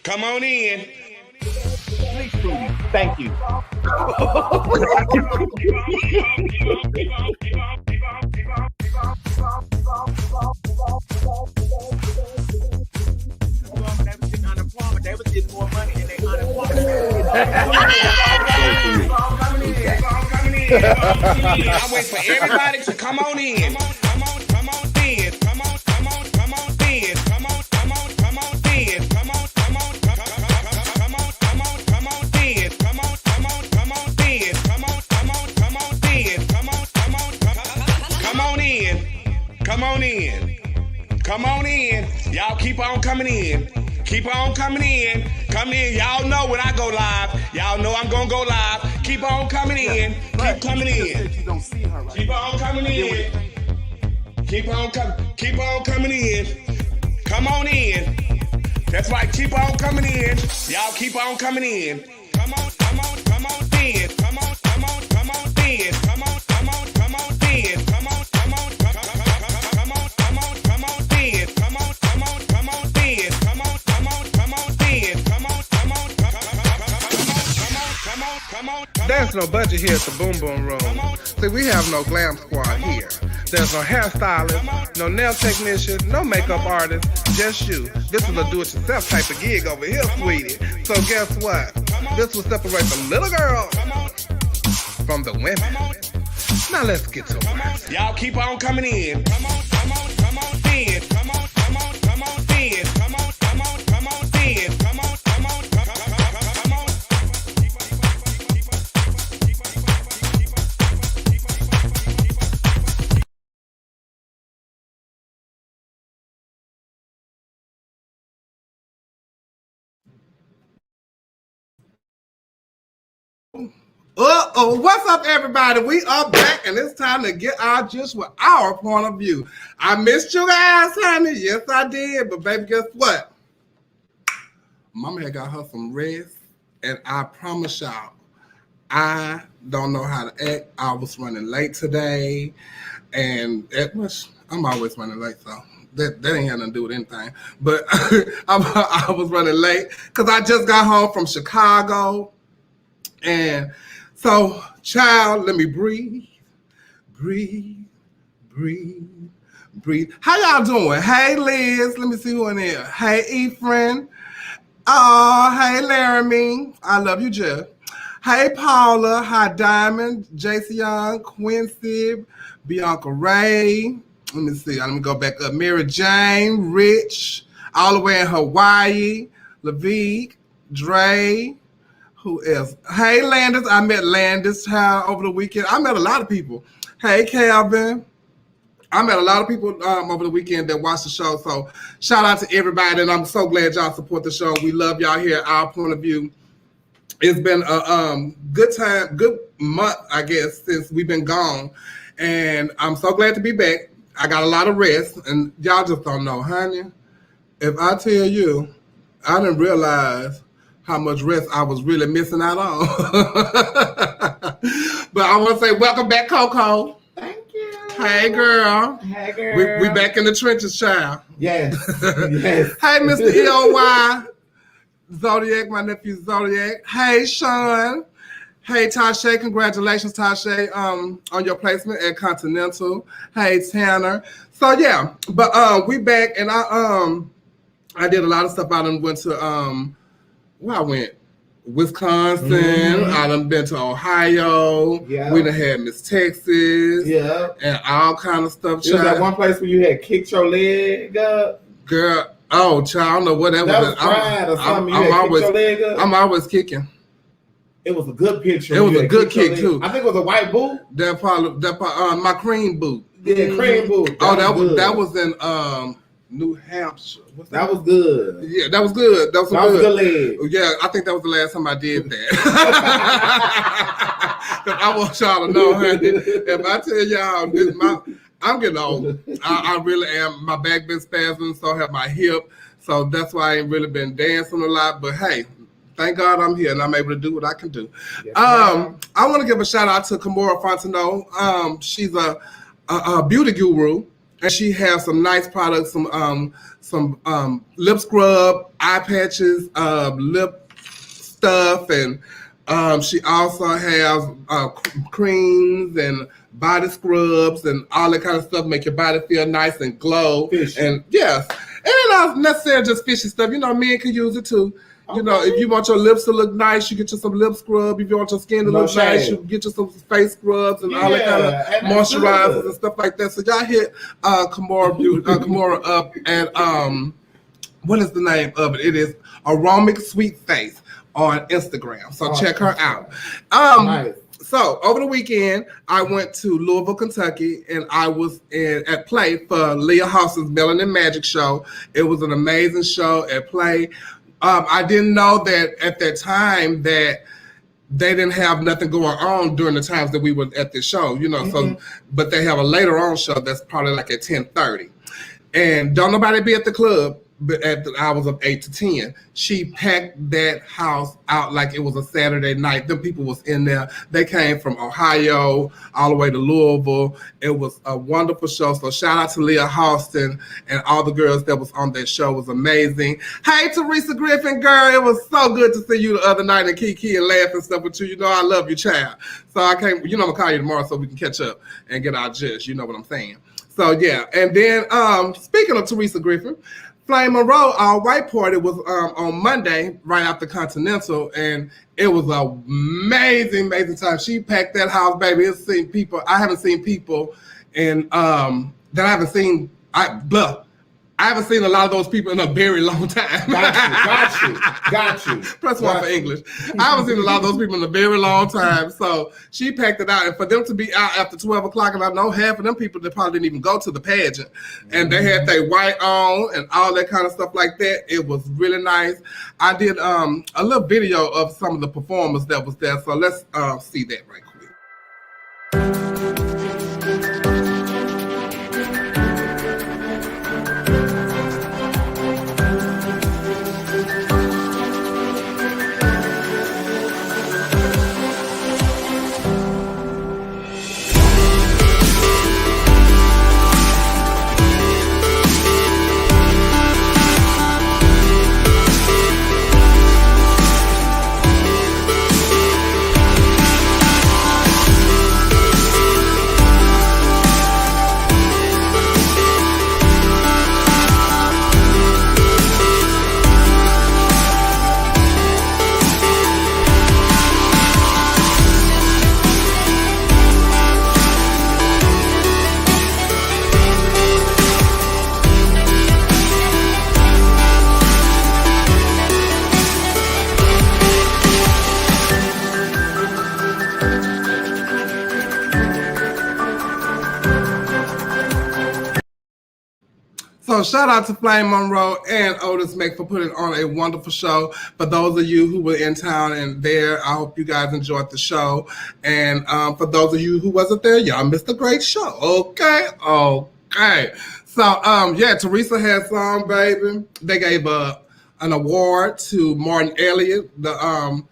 Come on in. Please, Trudy. Thank you. They was getting more money than they unemployment. I wait for everybody to come on in. Come on in. Come on in. Come on in. Come on in. Come on in. Y'all keep on coming in. Keep on coming in. Come in. Y'all know when I go live. Y'all know I'm gonna go live. Keep on coming in. Keep coming in. Keep on coming in. Keep on coming in. Come on in. That's right. Keep on coming in. Y'all keep on coming in. Come on in. Come on in. Come on in. Come on in. Come on in. Come on in. Come on in. Come on There's no budget here at the Boom Boom Room. See, we have no glam squad here. There's no hairstylist, no nail technician, no makeup artist, just you. This is a do-it-yourself type of gig over here, sweetie. So guess what? This will separate the little girl from the women. Now let's get to it. Y'all keep on coming in. Come on in. Come on in. Come on in. Come on in. Come on in. Come on in. What's up, everybody? We are back, and it's time to get our just with our point of view. I missed you guys, honey. Yes, I did. But baby, guess what? Mama had got her some rest, and I promise y'all, I don't know how to act. I was running late today, and I'm always running late, so that ain't had nothing to do with anything. But I was running late because I just got home from Chicago, and so, child, let me breathe. How y'all doing? Hey, Liz. Let me see who in there. Hey, Ephraim. Oh, hey, Laramie. I love you, Jeff. Hey, Paula. Hi, Diamond. JC Young, Quincy, Bianca Ray. Let me see. Let me go back up. Mary Jane, Rich, all the way in Hawaii. Lavique, Dre. Who else? Hey, Landis. I met Landis over the weekend. I met a lot of people. Hey, Calvin. I met a lot of people over the weekend that watched the show. So shout out to everybody. And I'm so glad y'all support the show. We love y'all here at Our Point of View. It's been a good time, good month, I guess, since we've been gone. And I'm so glad to be back. I got a lot of rest. And y'all just don't know, honey. If I tell you, I didn't realize how much rest I was really missing out on. But I want to say welcome back, Coco. Thank you. Hey, girl. Hey, girl. We back in the trenches, child. Yes. Yes. Hey, Mr. EOY. Zodiac, my nephew Zodiac. Hey, Sean. Hey, Tasha. Congratulations, Tasha, on your placement at Continental. Hey, Tanner. So, yeah. But we back, and I did a lot of stuff. I done went to where I went, Wisconsin. I done been to Ohio. Yeah. We done had Miss Texas. Yeah. And all kind of stuff. It was that one place where you had kicked your leg up. Girl, child, I don't know what that was. Pride or something. I'm always kicking. It was a good picture. It was a good kick too. I think it was a white boot. That probably my cream boot. Yeah, cream boot. That was in New Hampshire. That was good. Yeah, that was good. That was good leg. Yeah, I think that was the last time I did that. I want y'all to know, honey, if I tell y'all, I'm getting old. I really am. My back been spasming, so have my hip. So that's why I ain't really been dancing a lot. But hey, thank God I'm here and I'm able to do what I can do. Yes, I want to give a shout out to Kimora Fontenot. She's a beauty guru. and she has some nice products, some lip scrub, eye patches, lip stuff, and she also has creams and body scrubs and all that kind of stuff, make your body feel nice and glow. Fishy. And yes, and it not necessarily just fishy stuff. Men can use it too. Okay. If you want your lips to look nice, you get you some lip scrub. If you want your skin to look nice, you get you some face scrubs and all that kind of moisturizers and stuff like that. So y'all hit Kimora up and what is the name of it? It is Aromatic Sweet Face on Instagram. So check her out. Nice. So over the weekend, I went to Louisville, Kentucky, and I was at Play for Leah Hawson's Melanin Magic Show. It was an amazing show at Play. I didn't know that at that time that they didn't have nothing going on during the times that we were at this show, So, but they have a later on show that's probably like at 10:30, and don't nobody be at the club. But at the hours of 8 to 10, she packed that house out like it was a Saturday night. Them people was in there. They came from Ohio all the way to Louisville. It was a wonderful show. So shout out to Leah Halston and all the girls that was on that show. It was amazing. Hey, Teresa Griffin, girl, it was so good to see you the other night and Kiki and laugh and stuff with you. I love you, child. So I can't, I'm gonna call you tomorrow so we can catch up and get our gist. You know what I'm saying? So yeah, and then speaking of Teresa Griffin, Flame Monroe All White Party was on Monday, right after Continental, and it was an amazing, amazing time. She packed that house, baby. I haven't seen people in that I haven't seen. I haven't seen a lot of those people in a very long time. Got you. Press one for English. I haven't seen a lot of those people in a very long time. So she packed it out. And for them to be out after 12 o'clock, and I know half of them people that probably didn't even go to the pageant. And they had their white on and all that kind of stuff like that. It was really nice. I did a little video of some of the performers that was there. So let's see that right quick. So shout out to Flame Monroe and Otis Mack for putting on a wonderful show. For those of you who were in town and there, I hope you guys enjoyed the show. And for those of you who wasn't there, y'all missed a great show. Okay. So Teresa had some, baby. They gave an award to Martin Elliott, the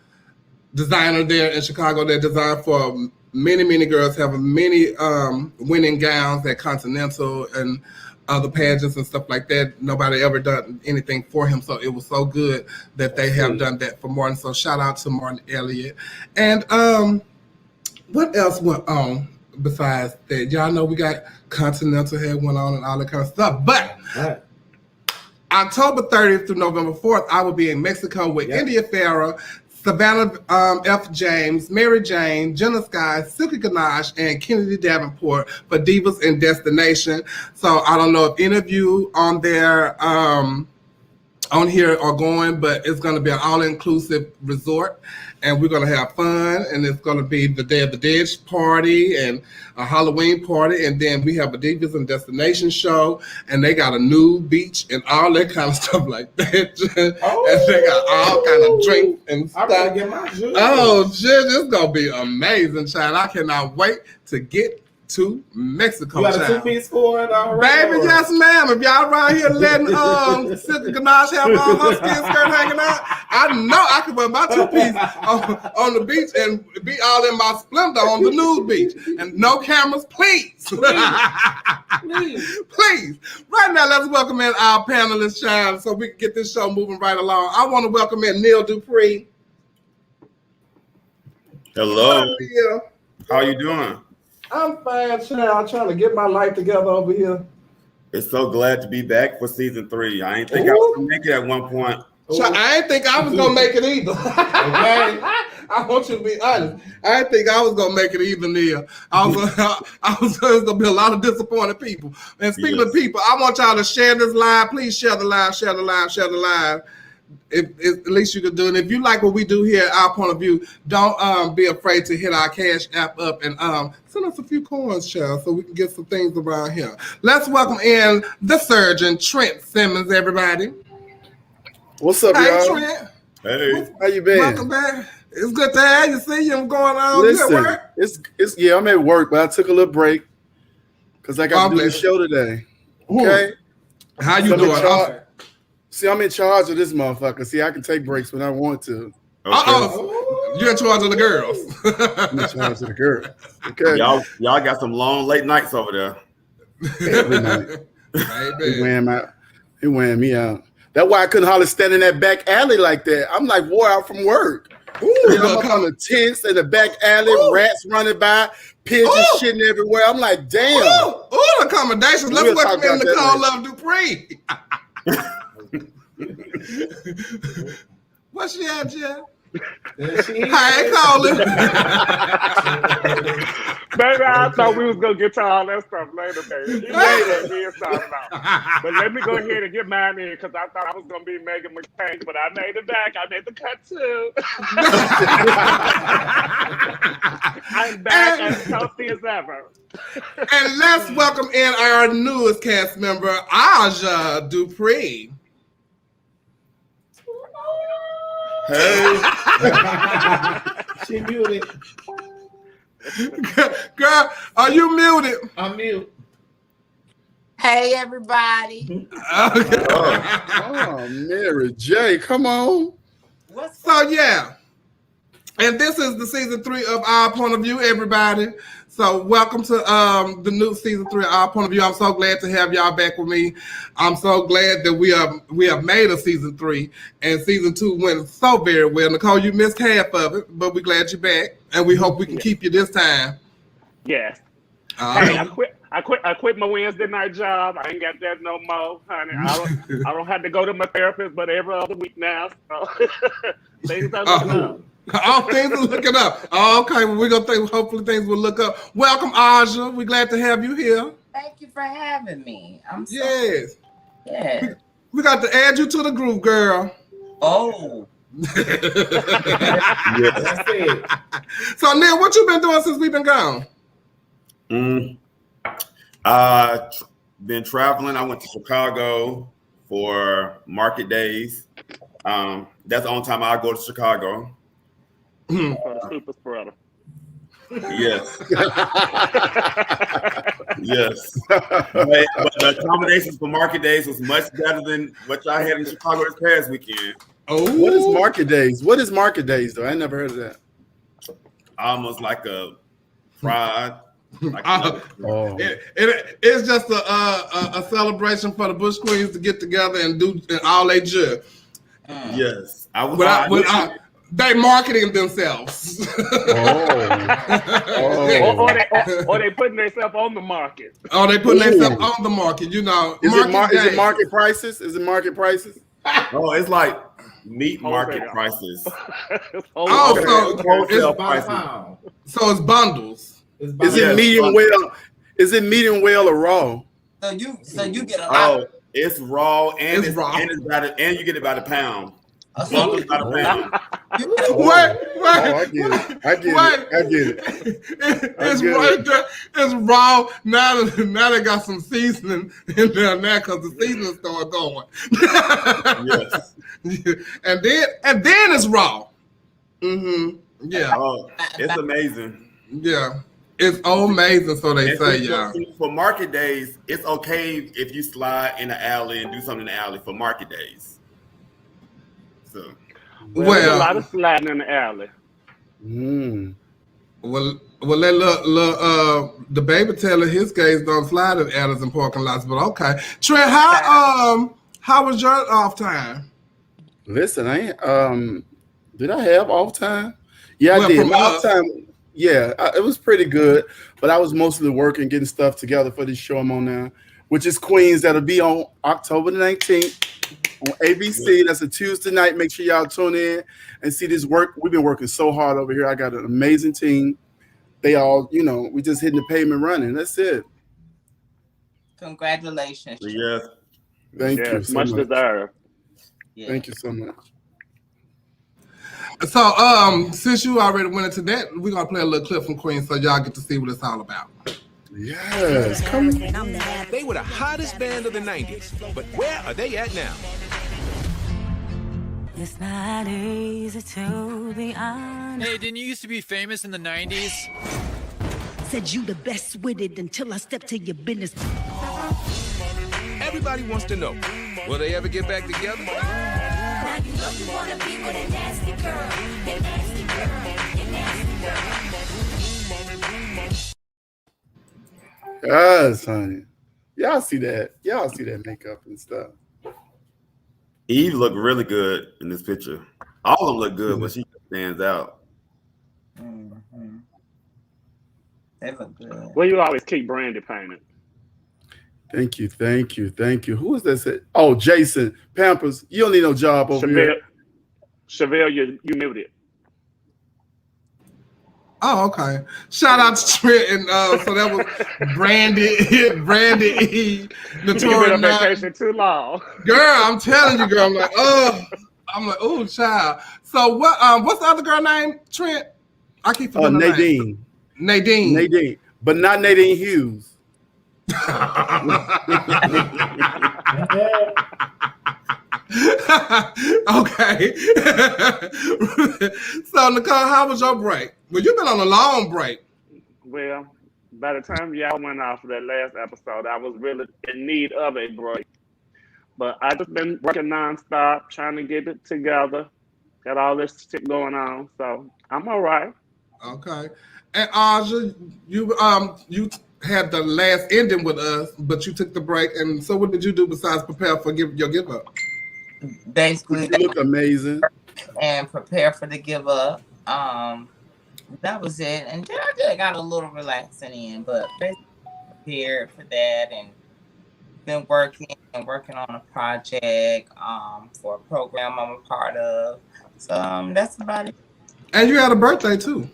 designer there in Chicago that designed for many, many girls, have many winning gowns at Continental and other pageants and stuff like that. Nobody ever done anything for him, so it was so good that they have done that for Martin. So shout out to Martin Elliott. And what else went on besides that? Y'all know we got Continental had went on and all that kind of stuff. But October 30th through November 4th, I will be in Mexico with India Farah, Savannah F. James, Mary Jane, Jenna Sky, Silky Ganache, and Kennedy Davenport for Divas in Destination. So I don't know if any of you on there on here are going, but it's going to be an all-inclusive resort, and we're going to have fun, and it's going to be the Day of the Dead party and a Halloween party, and then we have a Divas and Destination show, and they got a nude beach and all that kind of stuff like that. And they got all kind of drinks and stuff. I gotta get my juice. Oh, shit, it's going to be amazing, child. I cannot wait to get to Mexico. You got a two-piece for it already? Baby, yes, ma'am. If y'all around here letting Silky Ganache have all her skin skirt hanging out, I know I could wear my two-piece on the beach and be all in my splendor on the nude beach. And no cameras, please. Please. Right now, let's welcome in our panelist, child, so we can get this show moving right along. I want to welcome in Neil Dupree. Hello. Neil. How you doing? I'm fine, child. I'm trying to get my life together over here. It's so glad to be back for season 3. I ain't think I was gonna make it at one point. I didn't think I was gonna make it either. Okay, I want you to be honest. I didn't think I was gonna make it either, Neil. I was there's gonna be a lot of disappointed people. And speaking of people, I want y'all to share this live. Please share the live, share the live, share the live. If at least you can do it. If you like what we do here, our point of view, don't be afraid to hit our Cash App up and send us a few coins, child, so we can get some things around here. Let's welcome in the surgeon, Trent Simmons, everybody. What's up, hey, y'all? Trent. Hey. How you been? Welcome back. It's good to have you. See you going on. Listen, it's yeah, I'm at work, but I took a little break because I got to do the show today. Okay. How you doing? See, I'm in charge of this motherfucker. See, I can take breaks when I want to. Okay. You're in charge of the girls. I'm in charge of the girls. Okay. Y'all got some long late nights over there. Every night. They wearing me out. That's why I couldn't hardly stand in that back alley like that. I'm like wore out from work. I'm up on the tents in the back alley, rats running by, pigeons shitting everywhere. I'm like, damn. The accommodations. Let's welcome in Nicole Love Dupree. What's she at, Jeff? Hey, Colin. Baby, I thought we was gonna get to all that stuff later, baby. But let me go ahead and get mine in because I thought I was gonna be Megan McCain, but I made it back. I made the cut too. I'm back as healthy as ever. And let's welcome in our newest cast member, Aja Dupree. Hey. She muted. Girl, are you muted? I'm mute. Hey, everybody. Okay. Oh, Mary J, come on. So, yeah. And this is the season 3 of Our Point of View, everybody. So welcome to the new season 3 of Our Point of View. I'm so glad to have y'all back with me. I'm so glad that we have made a season 3, and season 2 went so very well. Nicole, you missed half of it, but we're glad you're back, and we hope we can keep you this time. Yes. Hey, I quit my Wednesday night job. I ain't got that no more, honey. I don't have to go to my therapist, but every other week now. So things are looking up. All things are looking up. Okay, well, we're going to think, hopefully things will look up. Welcome, Aja. We're glad to have you here. Thank you for having me. I'm so Yes. Yeah. We got to add you to the group, girl. Oh. That's it. So, Neil, what you been doing since we've been gone? Been traveling. I went to Chicago for market days. That's the only time I go to Chicago. For the super spreader. Yes. Yes. But the accommodations for market days was much better than what y'all had in Chicago this past weekend. Oh, what is market days? What is market days, though? I never heard of that. Almost like a pride. Like it's just a celebration for the Bush Queens to get together and do all they do. Yes. They marketing themselves. Or they putting themselves on the market. Oh, they putting themselves on the market. You know, is it market prices? Is it market prices? Oh, it's like meat market prices. Wholesale prices. So it's bundles. Is it medium well? Is it medium well or raw? So you get a lot. Oh, it's raw and it's raw. And you get it by the pound. Bundles by the pound. Wait. I get it. It's right there. It's raw. Now they got some seasoning in there now because the seasoning started going. Yes. And then it's raw. Mm-hmm. Yeah. Oh, it's amazing. Yeah. It's amazing, so they say, y'all. For market days, it's okay if you slide in the alley and do something in the alley for market days. So Well, there's a lot Well, of sliding in the alley. Mm. well, let the baby Taylor his gays don't slide in alleys and parking lots, but okay. Trent, how was your off time? Listen, I ain't, did I have off time? Yeah, I Well, did. from My off us. time, yeah, it was pretty good. But I was mostly working, getting stuff together for this show I'm on now, which is Queens. That'll be on October the 19th on ABC. That's a Tuesday night. Make sure y'all tune in and see this work. We've been working so hard over here. I got an amazing team. They all, we just hitting the pavement running. That's it. Congratulations. Yes. Thank you Yes, so much much. deserved. Yeah. Thank you so much. So, since you already went into that, we're gonna play a little clip from Queen so y'all get to see what it's all about. Yes, come. They were the hottest band of the 90s, but where are they at now? It's not easy to be honest. Hey, didn't you used to be famous in the 90s? Said you the best with it until I stepped to your business. Everybody wants to know, will they ever get back together? Now you know you wanna be with a nasty girl. You nasty girl. You nasty girl. Yes, honey. Y'all see that? Y'all see that makeup and stuff. Eve looked really good in this picture. All of them look good, but she stands out. Mm-hmm. They look good. Well, you always keep Brandy painted. Thank you, thank you, thank you. Who is that? Oh, Jason Pampers. You don't need no job over here. Chevelle, you muted. Oh, okay. Shout out to Trent, and so that was Brandy E, You've been Notorious on Nine. vacation too long. Girl, I'm telling you, girl. I'm like, oh, child. So what's the other girl name? Trent? I keep forgetting her name. Nadine. Nadine. But not Nadine Hughes. Okay. So, Nicole, how was your break? Well, you've been on a long break. Well, by the time y'all went off of that last episode, I was really in need of a break. But I just been working nonstop, trying to get it together. Got all this shit going on, so I'm all right. Okay. And Aja, you had the last ending with us, but you took the break. And so, what did you do besides prepare for your give up? Basically, You look amazing. and prepare for the give up. That was it. And then I just got a little relaxing in, but basically prepared for that and been working on a project for a program I'm a part of. So that's about it. And you had a birthday too.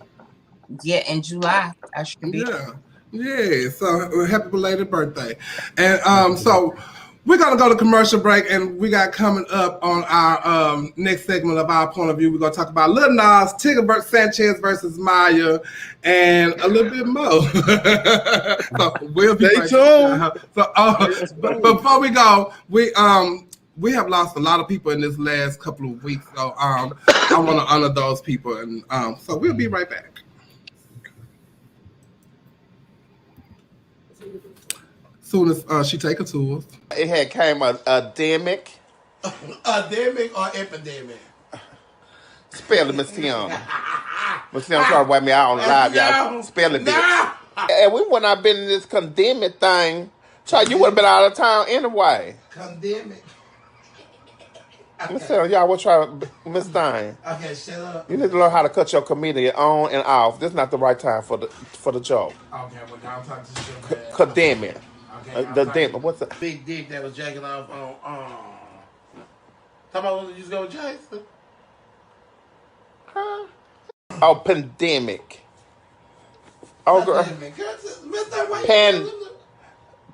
Yeah, in July I should be. Yeah. So happy belated birthday. And so we're gonna go to commercial break, and we got coming up on our next segment of our point of view. We're gonna talk about Lil Nas, Tigger Sanchez versus Maya, and a little bit more. So we'll be Stay right tuned. back. So before we go, we have lost a lot of people in this last couple of weeks. So I want to honor those people, and so we'll be right back. Soon as she take it to us. It had came a demic. Endemic or epidemic? Spell it, Miss Tiana. Miss Tiana trying to wipe me out on live, y'all. Spell it, bitch. And we wouldn't have been in this condemning thing. Child, you would have been out of town anyway. Condemic. Miss Tiana, y'all would try Miss Stein. Okay, shut up. You need to learn how to cut your comedian on and off. This is not the right time for the joke. Okay, well now I'm talking to you. Condemn it. Okay, What's the big dick that was jacking off on talking about when you go with Jason? Huh? Oh, pandemic. Oh, girl.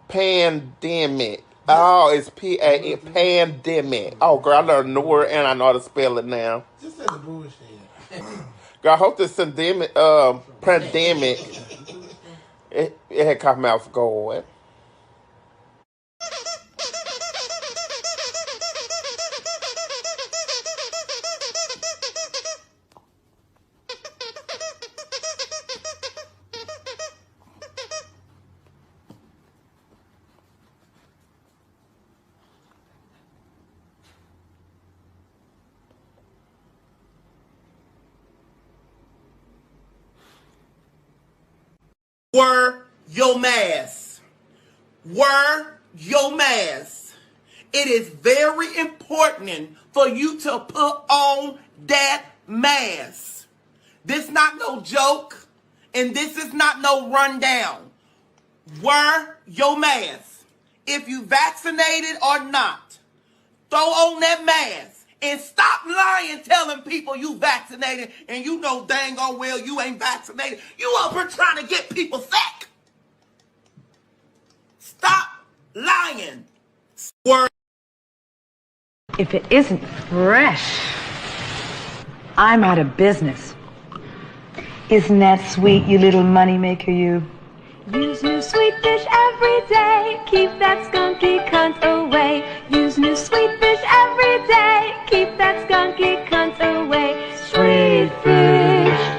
Pandemic. Oh, it's P-A-N. Pandemic. Oh, girl, I learned a new word and I know how to spell it now. Just say the bullshit. Girl, I hope this pandemic, it had caught me off guard. Wear your mask. Wear your mask. It is very important for you to put on that mask. This not no joke, and this is not no rundown. Wear your mask. If you vaccinated or not, throw on that mask and stop lying telling people you vaccinated and you know dang on well you ain't vaccinated. You up here trying to get people sick. Stop lying. Word. If it isn't fresh, I'm out of business. Isn't that sweet, you little moneymaker, you? Use new sweet fish every day. Keep that skunky cunt away. Use new sweet fish every day. Keep that skunky cunt away. Sweet fish.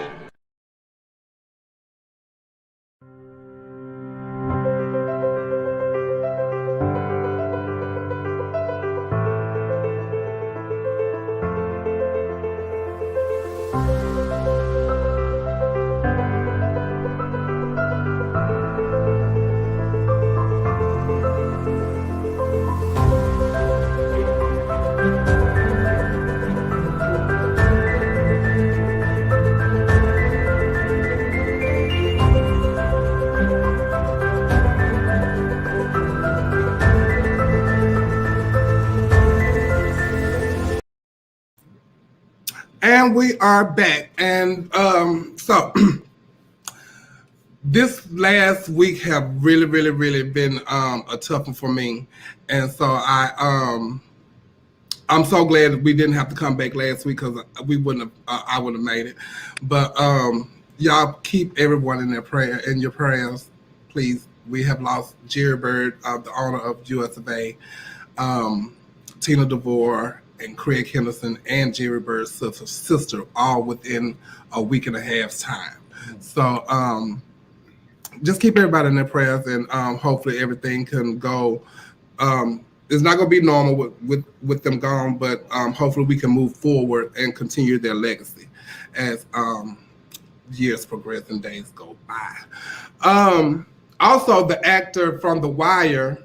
And we are back. And so this last week have really been a tough one for me. And so I'm so glad that we didn't have to come back last week because we wouldn't have I would have made it. But y'all keep everyone in your prayers, please. We have lost Jerry Bird, the owner of US of A, Tina DeVore, and Craig Henderson and Jerry Bird's sister, all within a week and a half's time. So just keep everybody in their prayers, and hopefully everything can go. It's not going to be normal with them gone, but hopefully we can move forward and continue their legacy as years progress and days go by. Also, the actor from The Wire,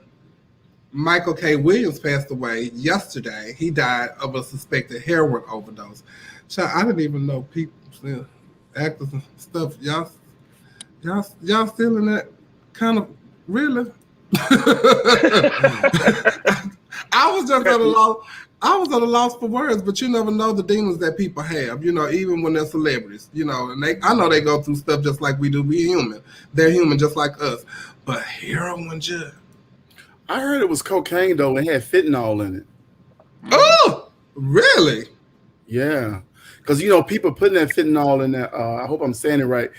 Michael K. Williams, passed away yesterday. He died of a suspected heroin overdose. So I didn't even know people, actors and stuff. Y'all still in that kind of really? I was just at a loss. I was at a loss for words, but you never know the demons that people have. You know, even when they're celebrities. You know, and I know they go through stuff just like we do. We human. They're human just like us. But heroin, just. I heard it was cocaine though. It had fentanyl in it. Oh, really? Yeah, because people putting that fentanyl in there. I hope I'm saying it right.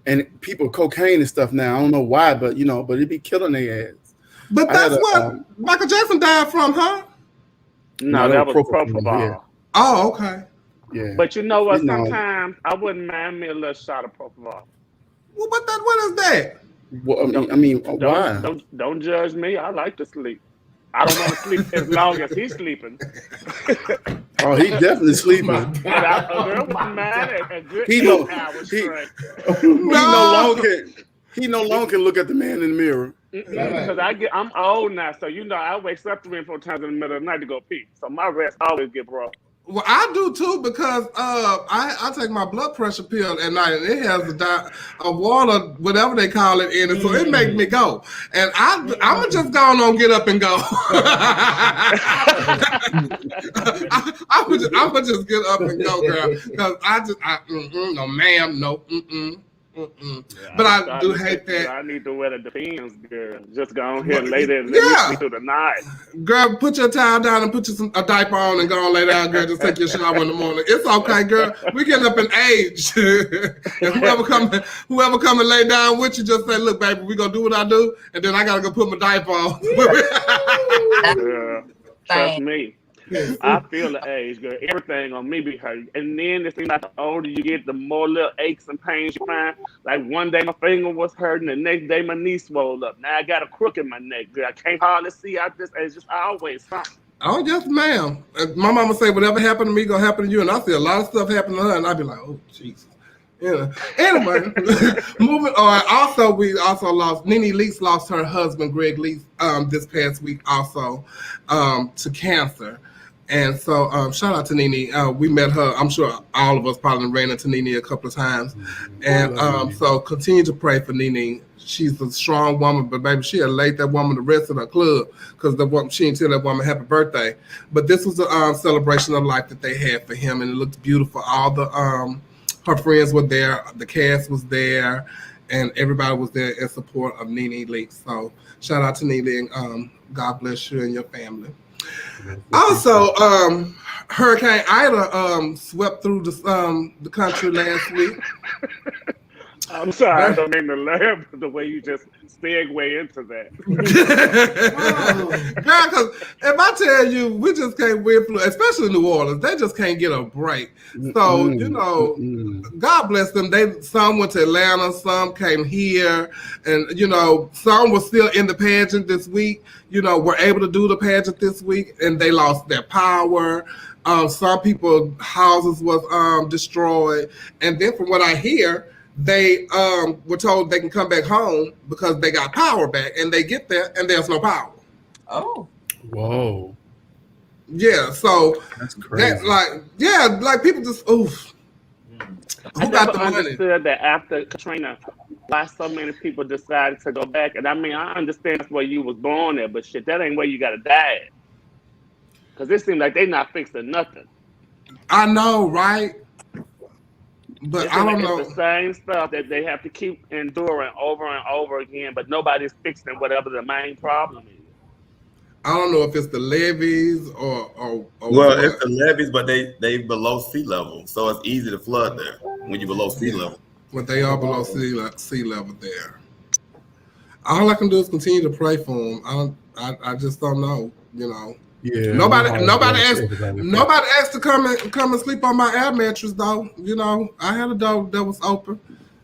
And people cocaine and stuff now. I don't know why, but but it be killing their ass. But that's what Michael Jackson died from, huh? No, that was propofol. Yeah. Oh, okay. Yeah. But you know what? Sometimes I wouldn't mind me a little shot of propofol. Well, what is that? Well, why? Don't judge me. I like to sleep. I don't want to sleep as long as he's sleeping. Oh, he definitely sleeping. But I wouldn't mind a good He no longer can look at the man in the mirror. Because I'm old now, so I wake up 3 or 4 times in the middle of the night to go pee. So my rest always get broke. Well, I do too because I take my blood pressure pill at night and it has a water, whatever they call it, in it, so it makes me go. And I'm gonna just go on get up and go. I'm gonna just get up and go, girl, because no, ma'am, no, Yeah, but I do hate that. I need to wear the Depends, girl. Just go on here and lay there and let me sleep through the night. Girl, put your towel down and put a diaper on and go and lay down, girl. Just take your shower in the morning. It's okay, girl. We getting up in age. And whoever come and lay down with you, just say, look, baby, we gonna do what I do, and then I gotta go put my diaper on. Trust me. I feel the age, girl. Everything on me be hurt. And then it seems like the older you get, the more little aches and pains you find. Like one day my finger was hurting, the next day my knee swelled up. Now I got a crook in my neck, girl. I can't hardly see. It's just always something. Oh, yes, ma'am. My mama say, whatever happened to me, gonna happen to you. And I see a lot of stuff happen to her, and I be like, oh, Jesus. Yeah. Anyway, moving on. Also, we also lost Nene Leakes lost her husband Greg Leakes this past week also to cancer. And so shout out to Nene. We met her. I'm sure all of us probably ran into Nene a couple of times. And so continue to pray for Nene. She's a strong woman, but baby, she had laid that woman the rest of her club because she didn't tell that woman happy birthday. But this was a celebration of life that they had for him, and it looked beautiful. All the her friends were there, the cast was there, and everybody was there in support of Nene Leakes. So shout out to Nene, and God bless you and your family. Also, Hurricane Ida swept through the country last week. I'm sorry, I don't mean to laugh the way you just segue into that. Girl, because if I tell you, we just can't win, especially New Orleans, they just can't get a break. So, God bless them. Some went to Atlanta, some came here, and, some were still in the pageant this week, were able to do the pageant this week, and they lost their power. Some people's houses was destroyed. And then from what I hear, they were told they can come back home because they got power back, and they get there and there's no power. Oh. Whoa. Yeah, so that's crazy. Like people just oof. I never understood that after Katrina, why so many people decided to go back. And I mean, I understand that's where you was born at, but shit, that ain't where you gotta die at. Because it seems like they not fixing nothing. I know, right? But I don't know. It's the same stuff that they have to keep enduring over and over again, but nobody's fixing whatever the main problem is. I don't know if it's the levees or well, it's the levees, but they below sea level, so it's easy to flood there when you're below sea level. But they are below sea level there. All I can do is continue to pray for them. I just don't know, Yeah. Nobody asked to come and sleep on my air mattress though. I had a door that was open.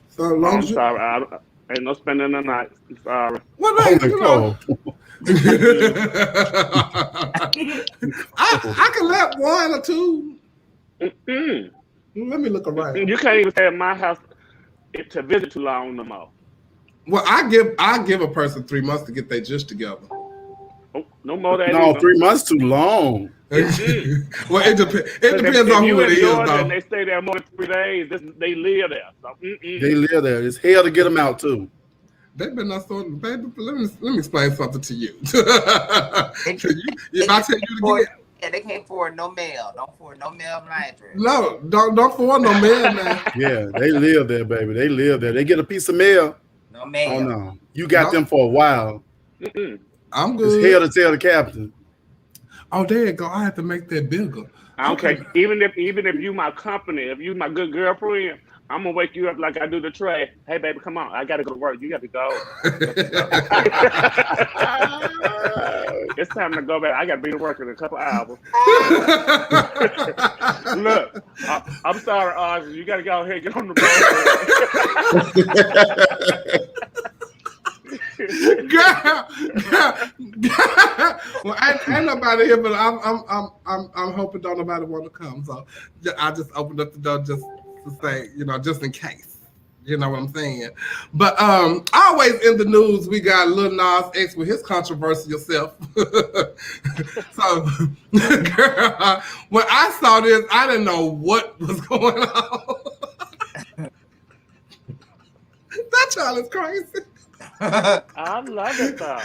So as long as sorry, I ain't no spending the night. I'm sorry. Well, I can let one or two. Mm-mm. Let me look around. You can't even stay at my house to visit too long no more. Well, I give a person 3 months to get their just together. Oh, no more than no, 3 months too long. Well, it depends on who it is, though. And they stay there more than 3 days. They live there. So, they live there. It's hell to get them out too. They've been not sorting, baby. Let me explain something to you. If I tell you to get. Yeah, they can't afford no mail. Don't afford no mail mattress. No, don't afford no mail, man. Yeah, they live there, baby. They live there. They get a piece of mail. No mail. Oh no, you got them for a while. I'm good. It's hell to tell the captain. Oh, there you go. I have to make that bigger. Okay. Even if you my company, if you my good girlfriend, I'm gonna wake you up like I do the tray. Hey, baby, come on. I gotta go to work. You got to go. It's time to go back. I gotta be to work in a couple hours. Look, I'm sorry, Oz. You gotta go ahead and get on the road. Girl. Well, ain't nobody here, but I'm hoping don't nobody want to come. So I just opened up the door just to say, just in case. You know what I'm saying? But always in the news, we got Lil Nas X with his controversial self. So, girl, when I saw this, I didn't know what was going on. That child is crazy. I love it though.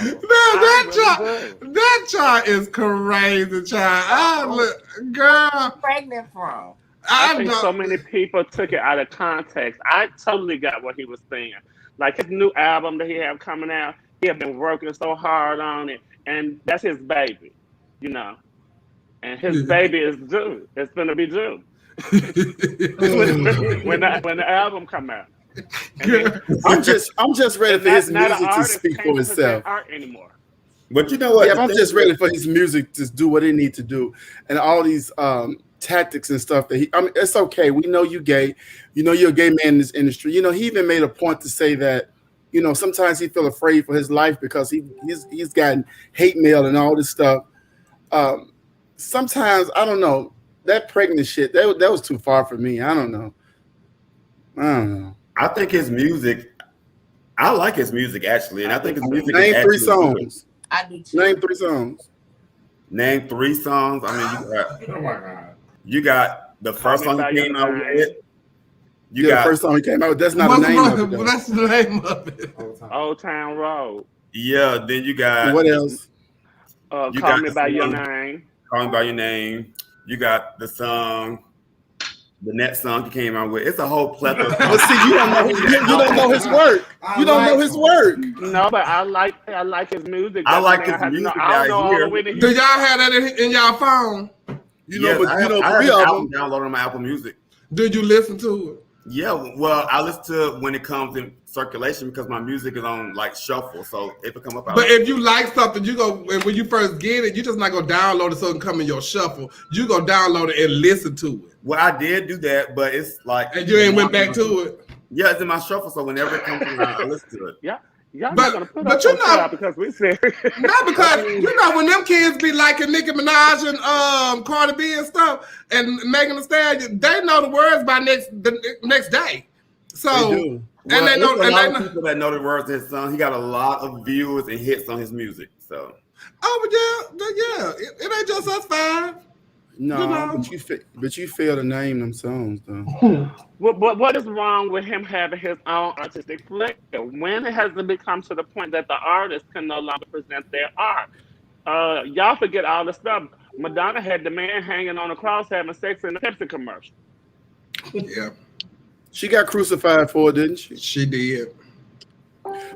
That child is crazy, child. Girl, pregnant from. I think so many people took it out of context. I totally got what he was saying. Like his new album that he have coming out, he have been working so hard on it, and that's his baby, And his baby is due. It's gonna be due when the album come out. I'm just ready for his music to speak for itself. Art anymore. But you know what? Yeah, I'm just ready for his music to do what it needs to do, and all these tactics and stuff that it's okay. We know you gay. You're a gay man in this industry. He even made a point to say that, sometimes he feel afraid for his life because he's gotten hate mail and all this stuff. Sometimes I don't know, that pregnant shit that was too far for me. I don't know. I don't know. I think his music. I like his music actually, and I think his music. Name is 3 actually songs. I do too. Name 3 songs. Name 3 songs. I mean, you got. Oh my God. You got the first song he came out with. You Yeah, got the first song he came out with. That's not the name of it. Though. That's the name of it. Old Town Road. Yeah. Then you got What else? You Call got Me the by Your song, Name. Call Me by Your Name. You got the song. The next song he came out with. It's a whole plethora. But see, you don't know. You don't know his work. You don't know his work. No, but I like his music. I like That's his the thing. music I don't know out all here. the way to Do y'all have that in y'all phone? You know, Yes, but I you know have 3 an of album them. downloaded on my Apple Music. Did you listen to it? Yeah, well, I listen to it when it comes in circulation because my music is on like shuffle, so if it come up. But if you like something, you go and when you first get it, you just not gonna download it so it can come in your shuffle. You go download it and listen to it. Well, I did do that, but it's like and you ain't went back to it. Yeah, it's in my shuffle, so whenever it comes around, I listen to it. Yeah. Y'all But- not gonna put but up you on know- trial because we serious. Not because you know when them kids be liking Nicki Minaj and Cardi B and stuff and Megan Thee Stallion, they know the words by the next day. So They do. Well, and they know there's a and lot they of know. people that know the words to his song. He got a lot of views and hits on his music. So Oh, but yeah, it ain't just us 5. No, You know. but you fail to name them songs though. What is wrong with him having his own artistic flair? When has it become to the point that the artist can no longer present their art? Y'all forget all the stuff. Madonna had the man hanging on the cross having sex in the Pepsi commercial. Yeah, She got crucified for it, didn't she? she did.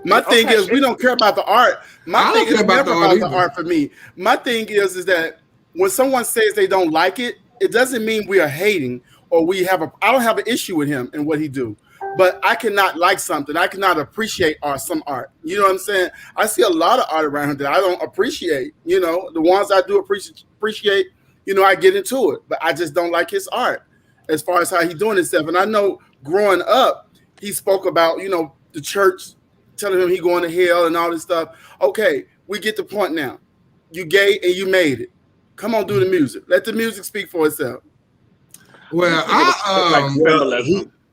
My thing is, we don't care about the art. My I thing don't is care about never the art about the either. art for me. My thing is that when someone says they don't like it, it doesn't mean we are hating or we have a. I don't have an issue with him and what he do, but I cannot like something. I cannot appreciate some art. You know what I'm saying? I see a lot of art around here that I don't appreciate. You know, the ones I do appreciate. You know, I get into it, but I just don't like his art as far as how he doing himself. And I know growing up, he spoke about the church telling him he going to hell and all this stuff. Okay, we get the point now. You gay and you made it. Come on, do the music. Let the music speak for itself. Well,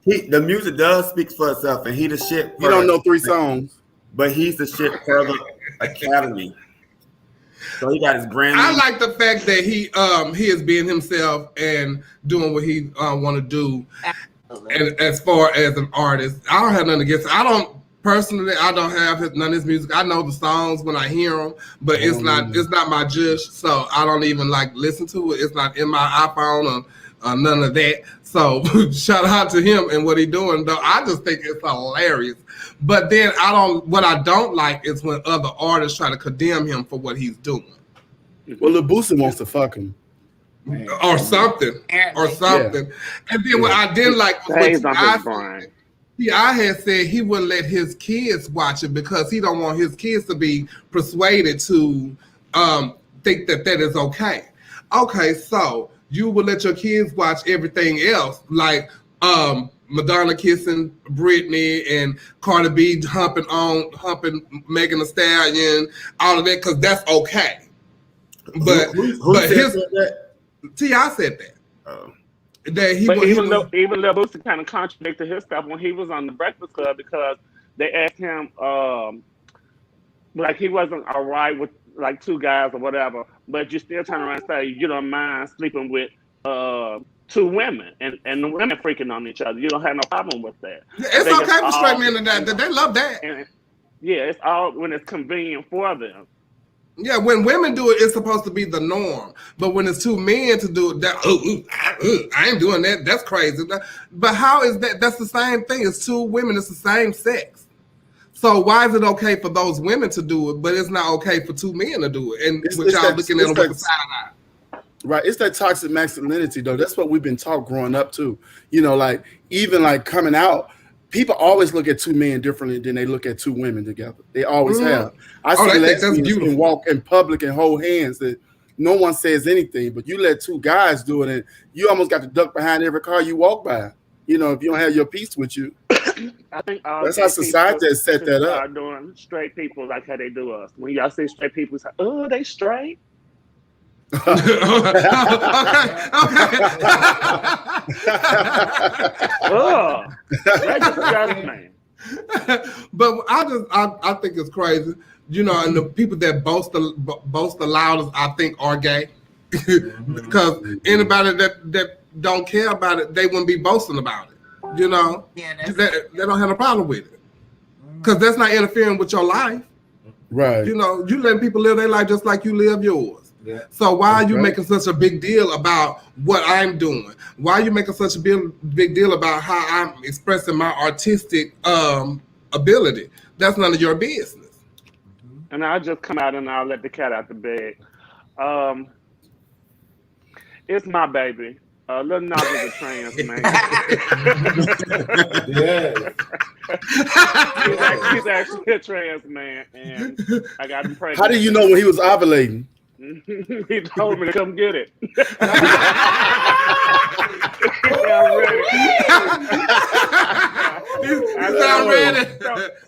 the music does speak for itself, and he the shit. You don't know 3 songs, but he's the shit for the Academy. So he got his Grammy. I like the fact that he is being himself and doing what he want to do. And as far as an artist, I don't have nothing against it. I don't have none of his music. I know the songs when I hear them, but it's not my juice. So I don't even listen to it. It's not in my iPhone or none of that. So shout out to him and what he doing. Though I just think it's hilarious. But then what I don't like is when other artists try to condemn him for what he's doing. Well, Lil Boosie wants to fuck him. Or something. Yeah. And then what I didn't like was I had said he wouldn't let his kids watch it because he don't want his kids to be persuaded to think that is okay. Okay, so you would let your kids watch everything else, like Madonna kissing Britney and Cardi B humping Megan Thee Stallion, all of that, because that's okay. But T.I. said that. That even Lil Boosie kind of contradicted his stuff when he was on the Breakfast Club because they asked him he wasn't all right with 2 guys or whatever, but you still turn around and say you don't mind sleeping with 2 women and the women freaking on each other. You don't have no problem with that. It's okay for straight men to they love that. And, yeah, it's all when it's convenient for them. Yeah, when women do it, it's supposed to be the norm. But when it's 2 men to do it, I ain't doing that. That's crazy. But how is that? That's the same thing. It's 2 women. It's the same sex. So why is it okay for those women to do it, but it's not okay for 2 men to do it? And with y'all looking at them with the side eye. Right, it's that toxic masculinity though. That's what we've been taught growing up too. Even coming out, people always look at 2 men differently than they look at 2 women together. They always have. I see lesbians can walk in public and hold hands that no one says anything, but you let 2 guys do it, and you almost got to duck behind every car you walk by. If you don't have your piece with you. I think that's how society has set that up. Are doing straight people like how they do us. When y'all see straight people, say, "Oh, they straight." Okay. Oh, that's disgusting. But I think it's crazy, you know, and the people that boast the loudest, I think, are gay, because anybody that don't care about it, they wouldn't be boasting about it, you know. Yeah, they don't have a problem with it, because that's not interfering with your life, right? You know, you letting people live their life just like you live yours. Yeah. So why are you making such a big deal about what I'm doing? Why are you making such a big deal about how I'm expressing my artistic ability? That's none of your business. And I'll just come out and I'll let the cat out the bag. It's my baby. Lil Nas is a trans man. He's actually a trans man, and I got him pregnant. How do you know when he was ovulating? He told me to come get it. I'm ready.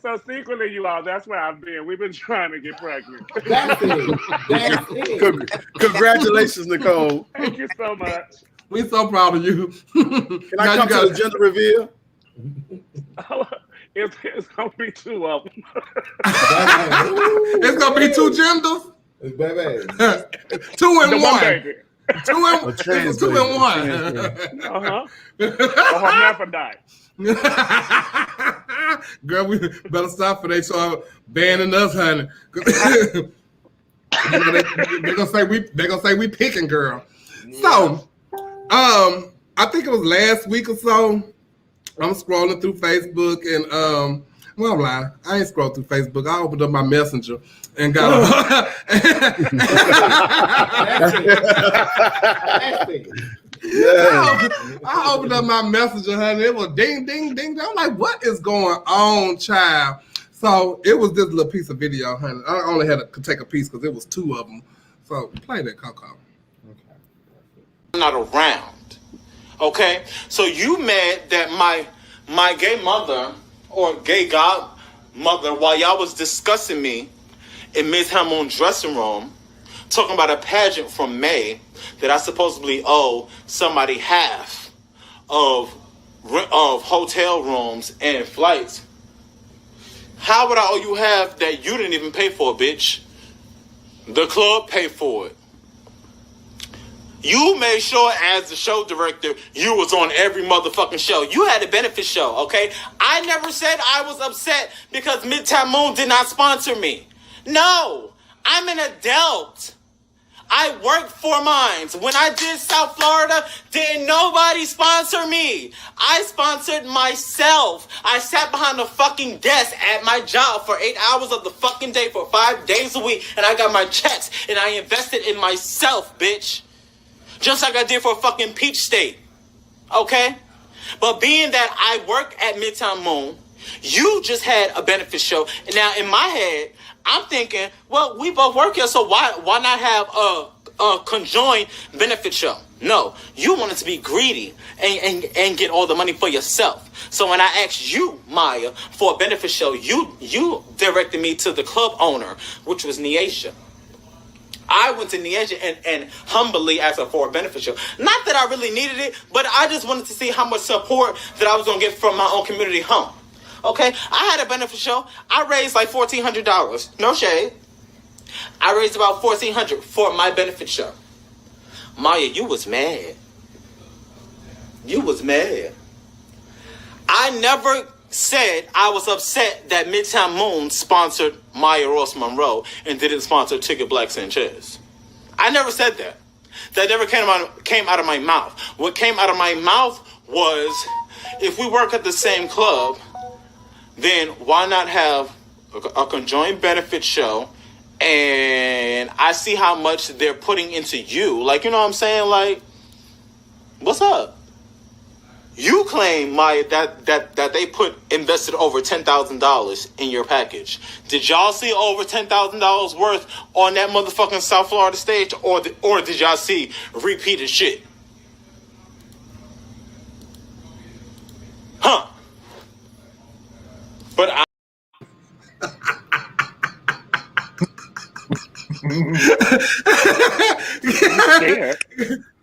So secretly, you all, that's where I've been. We've been trying to get pregnant. That's it. Congratulations, Nicole. Thank you so much. We're so proud of you. Can I come to the gender reveal? It's going to be two of them. It's going to be two genders? Baby. 2 and 1. Baby. 2 and 1. Hermaphrodite. Girl, we better stop for they start banning us, honey. They're gonna say we picking, girl. Yeah. So, I think it was last week or so. I'm scrolling through Facebook and well, I'm lying. I ain't scrolled through Facebook. I opened up my messenger and got I opened up my messenger, honey. It was ding, ding, ding. I'm like, what is going on, child? So it was this little piece of video, honey. I only had to take a piece because it was 2 of them. So play that, Coco. I'm not around. Okay? So you mad that my gay mother or gay godmother, while y'all was discussing me in Ms. Hammond's dressing room, talking about a pageant from May that I supposedly owe somebody half of hotel rooms and flights. How would I owe you half that you didn't even pay for, bitch? The club paid for it. You made sure as the show director, you was on every motherfucking show. You had a benefit show, okay? I never said I was upset because Midtown Moon did not sponsor me. No, I'm an adult. I worked for mines. When I did South Florida, didn't nobody sponsor me. I sponsored myself. I sat behind the fucking desk at my job for 8 hours of the fucking day for 5 days a week, and I got my checks, and I invested in myself, bitch. Just like I did for fucking Peach State. Okay? But being that I work at Midtown Moon, you just had a benefit show. And now in my head, I'm thinking, well, we both work here, so why not have a conjoined benefit show? No, you wanted to be greedy and get all the money for yourself. So when I asked you, Maya, for a benefit show, you directed me to the club owner, which was Neasia. I went to Neasia and humbly asked her for a benefit show. Not that I really needed it, but I just wanted to see how much support that I was going to get from my own community home. Okay? I had a benefit show. I raised like $1,400. No shade. I raised about $1,400 for my benefit show. Maya, you was mad. You was mad. I never said I was upset that Midtown Moon sponsored Maya Ross Monroe and didn't sponsor Ticket Black Sanchez. I never said that. That never came out of my mouth. What came out of my mouth was, if we work at the same club, then why not have a conjoined benefit show? And I see how much they're putting into you. Like, you know what I'm saying? Like, what's up? You claim, Maya, that they invested over $10,000 in your package. Did y'all see over $10,000 worth on that motherfucking South Florida stage, or did y'all see repeated shit? Huh? But I. scared.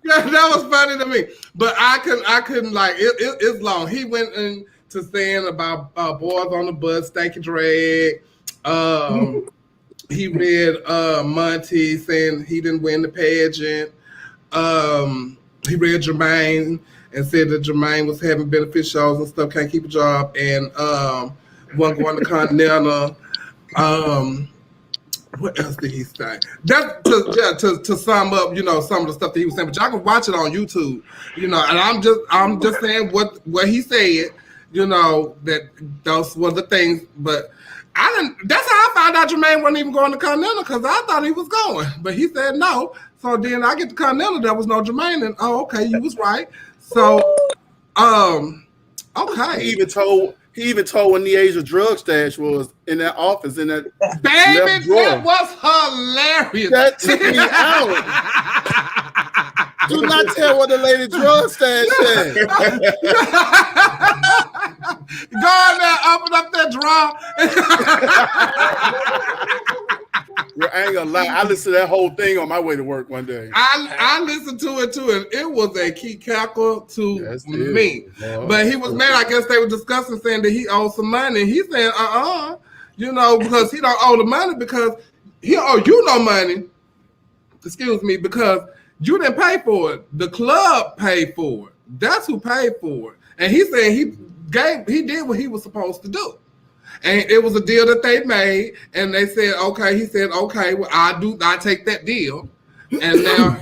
Yeah, that was funny to me. But I couldn't like it's long. He went into saying about boys on the bus, stanky drag. He read Monty saying he didn't win the pageant. He read Jermaine and said that Jermaine was having benefit shows and stuff, can't keep a job, and wasn't going to Continental. What else did he say? That to sum up, some of the stuff that he was saying. But y'all can watch it on YouTube, and I'm just saying what he said. That those were the things. But I didn't. That's how I found out Jermaine wasn't even going to Continental because I thought he was going, but he said no. So then I get to Continental, there was no Jermaine, and okay, you was right. So, okay. He even told when Nia's drug stash was in that office in that baby. That was hilarious. That took me out. Do not tell what the lady drug stash said. Go in there, open up that drawer. I ain't gonna lie. I listened to that whole thing on my way to work one day. I listened to it too, and it was a key cackle to me. But he was mad. I guess they were discussing saying that he owed some money. And he's saying, because he don't owe the money because he owe you no money. Excuse me, because you didn't pay for it. The club paid for it. That's who paid for it. And he's saying he did what he was supposed to do. And it was a deal that they made, and they said, okay. He said, okay, well, I take that deal. And now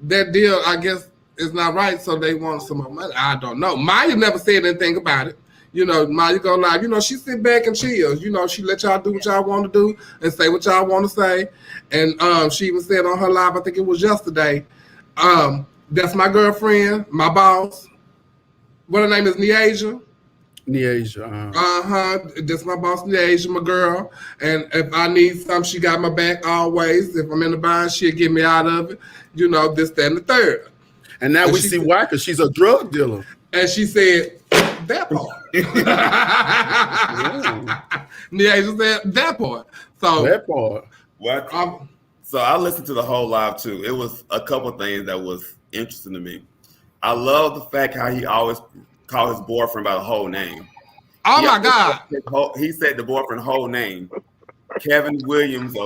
that deal, I guess, is not right, so they want some more money. I don't know. Maya never said anything about it. Maya go live. She sit back and chill. She let y'all do what y'all want to do and say what y'all want to say. And she even said on her live, I think it was yesterday, that's my girlfriend, my boss. What her name is, Niaja? Niaja. That's my boss, Niaja, my girl. And if I need something, she got my back always. If I'm in the bind, she'll get me out of it. This, that, and the third. And now we see why, because she's a drug dealer. And she said, that part. Niaja said, that part. So that part. What? So I listened to the whole live too. It was a couple of things that was interesting to me. I love the fact how he always called his boyfriend by the whole name. Oh my God. He said the boyfriend's whole name. Kevin Williams.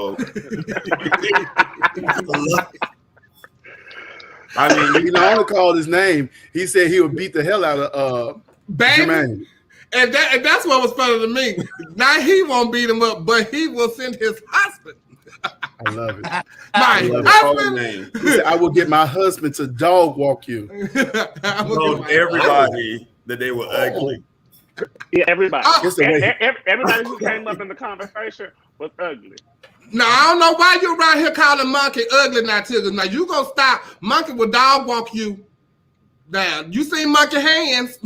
I mean, he only called his name. He said he would beat the hell out of baby. Jermaine. And that's what was funny to me. Now he won't beat him up, but he will send his husband. I love it. My husband. He said, I will get my husband to dog walk you. Told everybody that they were ugly. Yeah, everybody. Everybody who came up in the conversation was ugly. Now, I don't know why you around here calling Monkey ugly now, Tigger. Now, you gonna stop. Monkey will dog walk you down. You seen Monkey hands.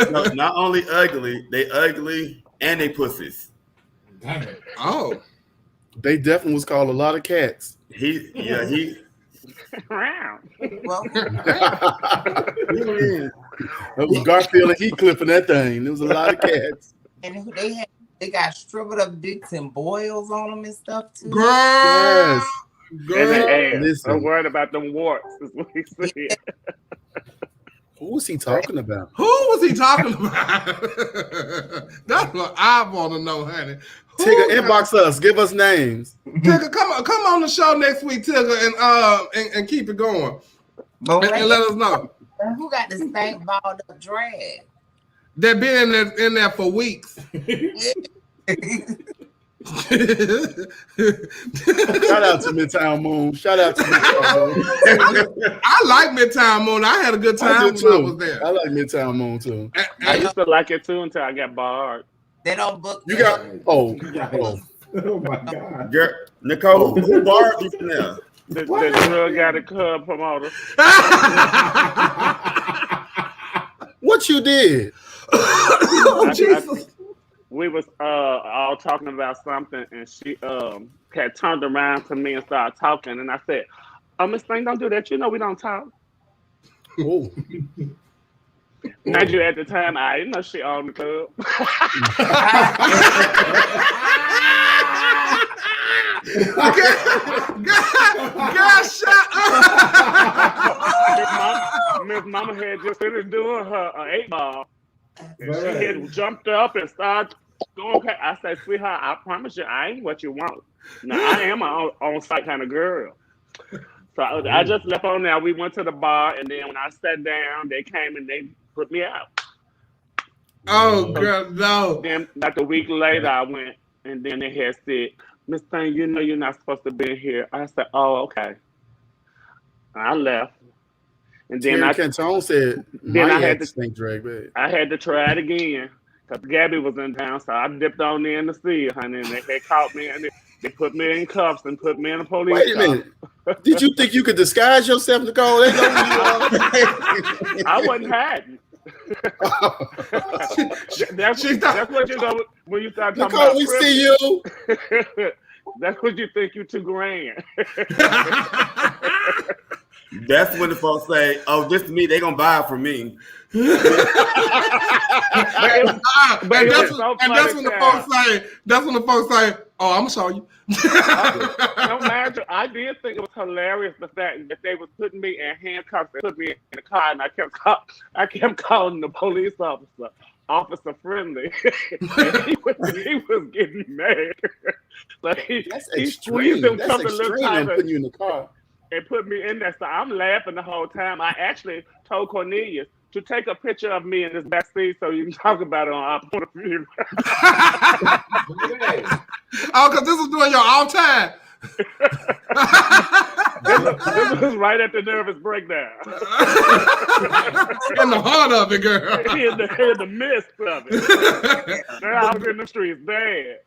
No, not only ugly, they ugly and they pussies. Oh. They definitely was called a lot of cats. He Well, That was Garfield and Heathcliff in that thing. There was a lot of cats. And they got shriveled up dicks and boils on them and stuff too. Girl. Yes. And I'm worried about them warts, is what he said. Who was he talking about? Who was he talking about? That's what I want to know, honey. Tigger, inbox us. Give us names. Tigger, come on the show next week, Tigger, and keep it going. And let us know. Who got this stank balled up drag? They've been in there for weeks. Shout out to Midtown Moon. Shout out to Midtown Moon. I like Midtown Moon. I had a good time when I was there. I like Midtown Moon too. I used to like it too until I got barred. They don't book. You got Oh my God. Girl, Nicole, who barred you from there? The drug got a club promoter. What you did? We was all talking about something, and she had turned around to me and started talking, and I said, "Oh, Miss Thing, don't do that. You know we don't talk." Oh. Mind you, at the time, I didn't know she owned the club. Girl, shut up. Miss Mama had just finished doing her 8-ball. And she had jumped up and started going. I said, sweetheart, I promise you, I ain't what you want. Now, I am an on-site kind of girl. So I just left on there. We went to the bar, and then when I sat down, they came and they put me out. Oh, girl, no. Then, like a week later, I went, and then they had said, Miss Thing, you know you're not supposed to be here. I said, oh, okay. I left. And then Cantone said, then I had to stink drag bag. I had to try it again because Gabby was in town, so I dipped on there in the sea, honey, and they caught me and they put me in cuffs and put me in a police Wait a minute. Did you think you could disguise yourself, Nicole? They know who you are. I wasn't hiding. That's what you know when you start talking Nicole, about we privilege. see you. That's what you think you $2,000. That's when the folks say, "Oh, this to me, they gonna buy it from me." And that's when the folks say, "Oh, I'm gonna show you." No matter, I did think it was hilarious the fact that they was putting me in handcuffs and put me in the car, and I kept calling the police officer friendly. And he was getting mad. Like That's he extreme. squeezed him That's couple of extreme. times Putting you in the car and put me in there. So I'm laughing the whole time. I actually told Cornelius to take a picture of me in this back seat so you can talk about it on our point of view. Oh, because this was during your off time. This was right at the nervous breakdown. In the heart of it, girl. In the midst of it. I was in the streets bad.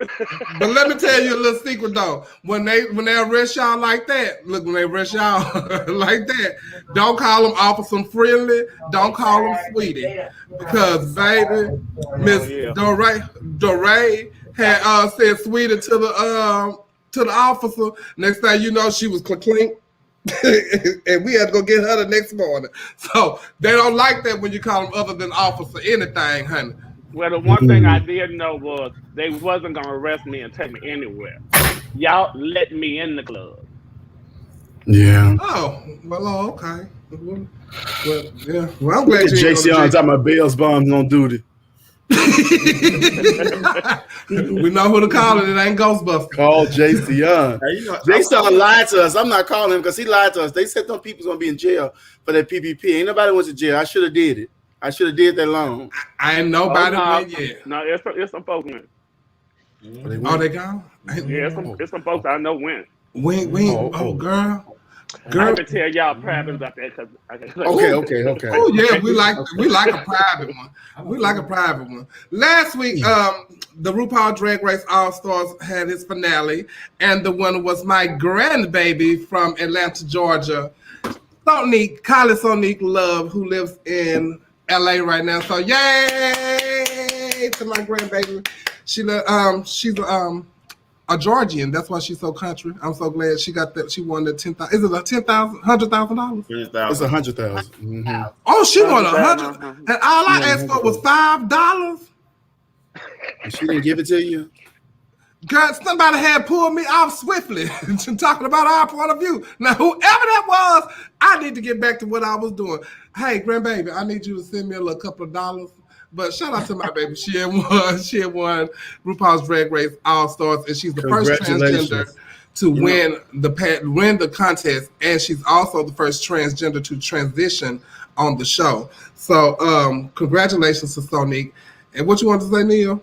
But let me tell you a little secret though. When they arrest y'all like that, look, when they arrest y'all like that, don't call them Officer Friendly, don't call them Sweetie. Because baby, Miss Doree had said Sweetie to the officer. Next thing you know, she was clink. And we had to go get her the next morning. So they don't like that when you call them other than officer anything, honey. Well, the one thing I did know was they wasn't going to arrest me and take me anywhere. Y'all let me in the club. Yeah. Oh, well, okay. Well, yeah. Well, I'm glad you JC on talking about Bell's bombs on duty. We know who to call it. It ain't Ghostbusters. Call JC Young. JC lied to us. I'm not calling him because he lied to us. They said them people's gonna be in jail for that PPP. Ain't nobody went to jail. I should have did it. I should have did that long. I ain't nobody went yet. No, it's some folks went. Oh, they gone? Yeah, it's some folks I know went. Girl. I can tell y'all private about that because Okay. Oh yeah, we like a private one. We like a private one. Last week, the RuPaul Drag Race All Stars had its finale, and the winner was my grandbaby from Atlanta, Georgia, Kylie Sonique Love, who lives in LA right now. So yay to my grandbaby. She's a Georgian. That's why she's so country. I'm so glad she got that. She won the $10,000. Is it a $10,000, $100,000? It's $100,000. Mm-hmm. Oh, she won $100,000, and all I asked for was $5. She didn't give it to you. God, somebody had pulled me off swiftly talking about our point of view. Now, whoever that was, I need to get back to what I was doing. Hey, grandbaby, I need you to send me a couple of dollars. But shout out to my baby. She had won RuPaul's Drag Race All Stars, and she's the first transgender to win the contest, and she's also the first transgender to transition on the show. So, congratulations to Sonique. And what you want to say, Neil?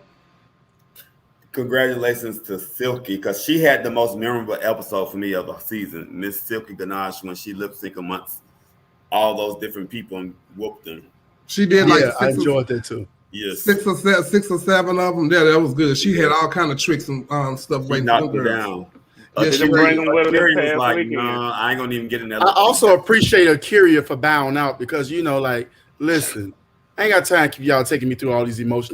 Congratulations to Silky, because she had the most memorable episode for me of the season. Miss Silky Ganache, when she lip sync amongst all those different people and whooped them. She did I enjoyed that too. Yes, 6 or 7 of them. Yeah, that was good. She had all kind of tricks and stuff. She knocked them down. Yeah, she was like, nah, I ain't gonna even get in that. I also appreciate Akira for bowing out because listen, I ain't got time to keep y'all taking me through all these emotions.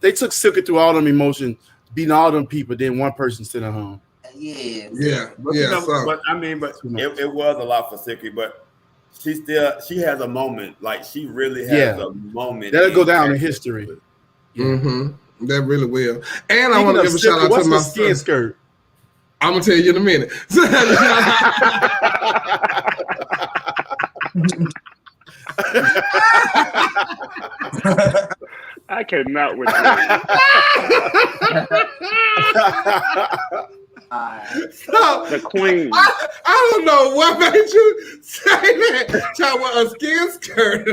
They took Silky through all them emotions, beating all them people. Then one person sitting home. Yeah. But it was a lot for Silky, but. She has a moment, like she really has a moment. That'll go down in history. Mm-hmm. That really will. And I want to give a shout out to my skin skirt. I'm gonna tell you in a minute. I cannot with you. The queen. I don't know what made you say that. Child, with a skin skirt.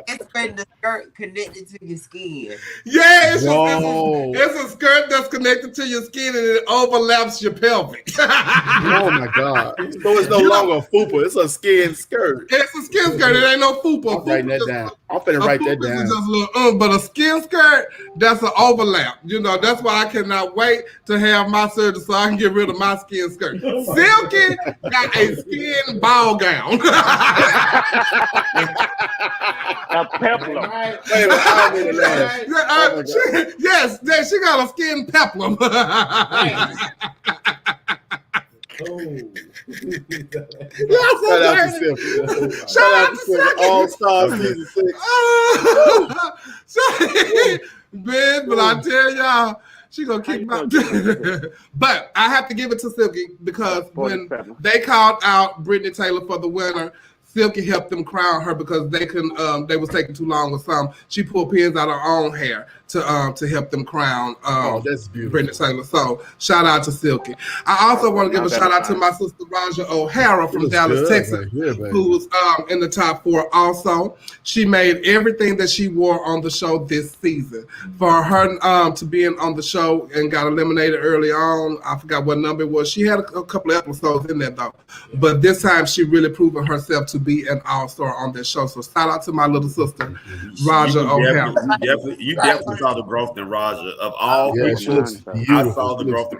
It's when the skirt connected to your skin. Yeah, it's a skirt that's connected to your skin and it overlaps your pelvic. Oh my God. So it's no longer a fupa, it's a skin skirt. It's a skin skirt, it ain't no fupa. I'm writing that down. I'm finna write that down. Just a little, but a skin skirt, that's an overlap. You know, that's why I cannot wait to have my surgery so I can get rid of my skin skirt. Silky got a skin ball gown. A peplum. Yes, she got a skin peplum. Shout out to Silky. All-Star Season 6. Man, but I tell y'all, she gonna kick my. But I have to give it to Silky because when they called out Brittany Taylor for the winner, Silky helped them crown her because they was taking too long with some. She pulled pins out of her own hair to help them crown that's beautiful. Brittany Taylor. So shout out to Silky. I also want to give a shout out to my sister Raja O'Hara from Dallas, Texas, who was in the top 4 also. She made everything that she wore on the show this season. For her to be on the show and got eliminated early on, I forgot what number it was. She had a couple of episodes in there though. But this time she really proven herself to be an all-star on that show. So shout out to my little sister, Raja O'Hara. You definitely saw the growth in Raja. Of all people, I saw the growth.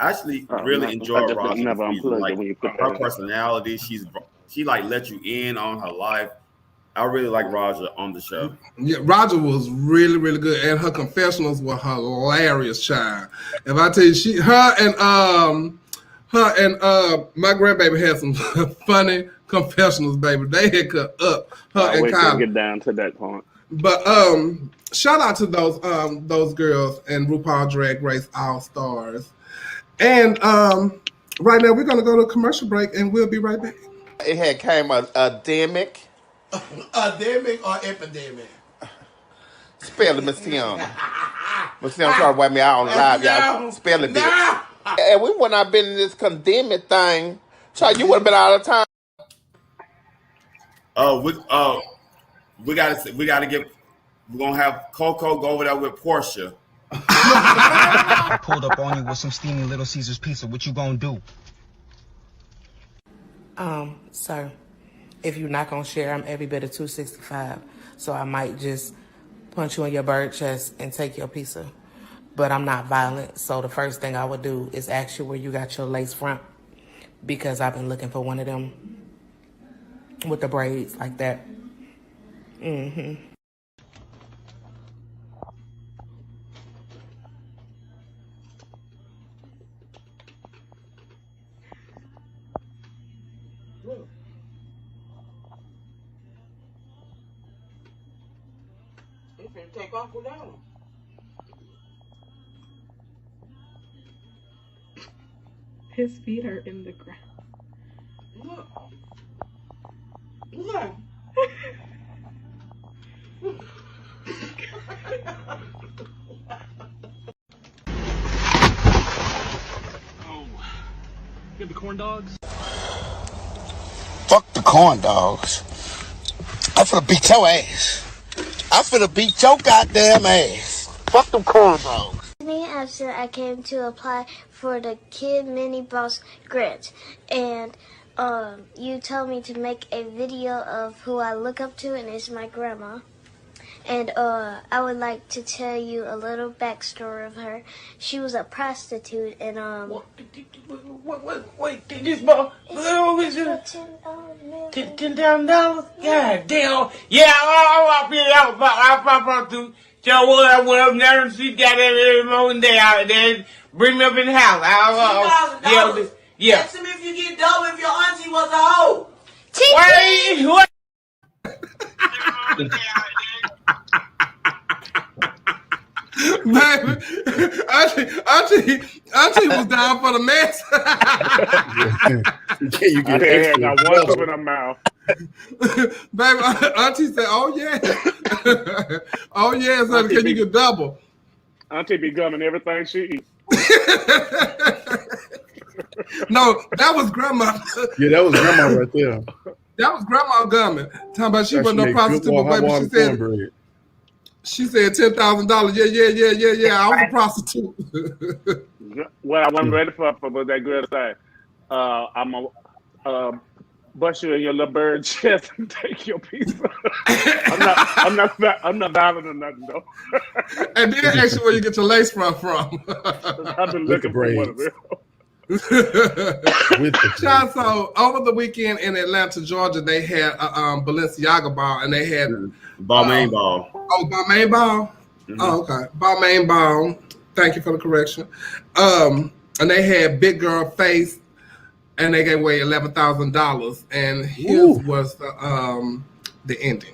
Actually, really enjoyed Raja. Like her personality, she like let you in on her life. I really like Raja on the show. Yeah, Raja was really, really good, and her confessionals were hilarious, child. If I tell you, her and my grandbaby had some funny confessionals, baby. They had cut up her and Kylie. Get down to that point. But shout out to those girls and RuPaul Drag Race All Stars. And right now we're gonna go to a commercial break, and we'll be right back. It had came a demic. Endemic or epidemic? Spell it, Miss Tim. Miss Tim trying to wipe me out on live, y'all. Spell it, bitch. And we would not been in this condemning thing. Child, you would have been out of time. We gotta get. We're gonna have Coco go over there with Portia. I pulled up on you with some steamy Little Caesars pizza. What you gonna do? Sir, if you're not gonna share, I'm every bit of 265. So I might just punch you in your bird chest and take your pizza. But I'm not violent, so the first thing I would do is ask you where you got your lace front, because I've been looking for one of them with the braids like that. Mm-hmm. You finna take off without him. His feet are in the ground. Look. Look. Oh. You have the corn dogs? Fuck the corn dogs. I'm finna beat your ass. I'm finna beat your goddamn ass. Fuck them corn dogs. After I came to apply for the Kid Mini Boss grant, and you told me to make a video of who I look up to, and it's my grandma. And I would like to tell you a little backstory of her. She was a prostitute, and Wait, this ball? $10,000. God damn! Yeah, I'll be out. I'll do. So I went up there and she got every morning day out there. Bring me up in the house. $10,000. Yeah. Ask him if you get double if your auntie was a hoe. Wait, what? Baby, Auntie was down for the mess. You get extra. Got one foot in her mouth. Baby, Auntie said, "Oh yeah, oh yeah, son, can you get double?" Auntie be gumming everything she eats. No, that was grandma. Yeah, that was grandma right there. That was grandma gumming. Talking about she wasn't no prostitute, but baby, she said $10,000. Yeah. I was a prostitute. What I wasn't ready for what that girl said. I'm a bust you in your little bird chest and take your pizza. I'm not violent or nothing though. And then actually, where you get your lace from? I've been looking for one of them. Sean, so over the weekend in Atlanta, Georgia, they had a Balenciaga ball, and they had Balmain ball. Oh, Balmain ball. Mm-hmm. Oh, okay, Balmain ball. Thank you for the correction. And they had Big Girl Face, and they gave away $11,000, and his was the ending.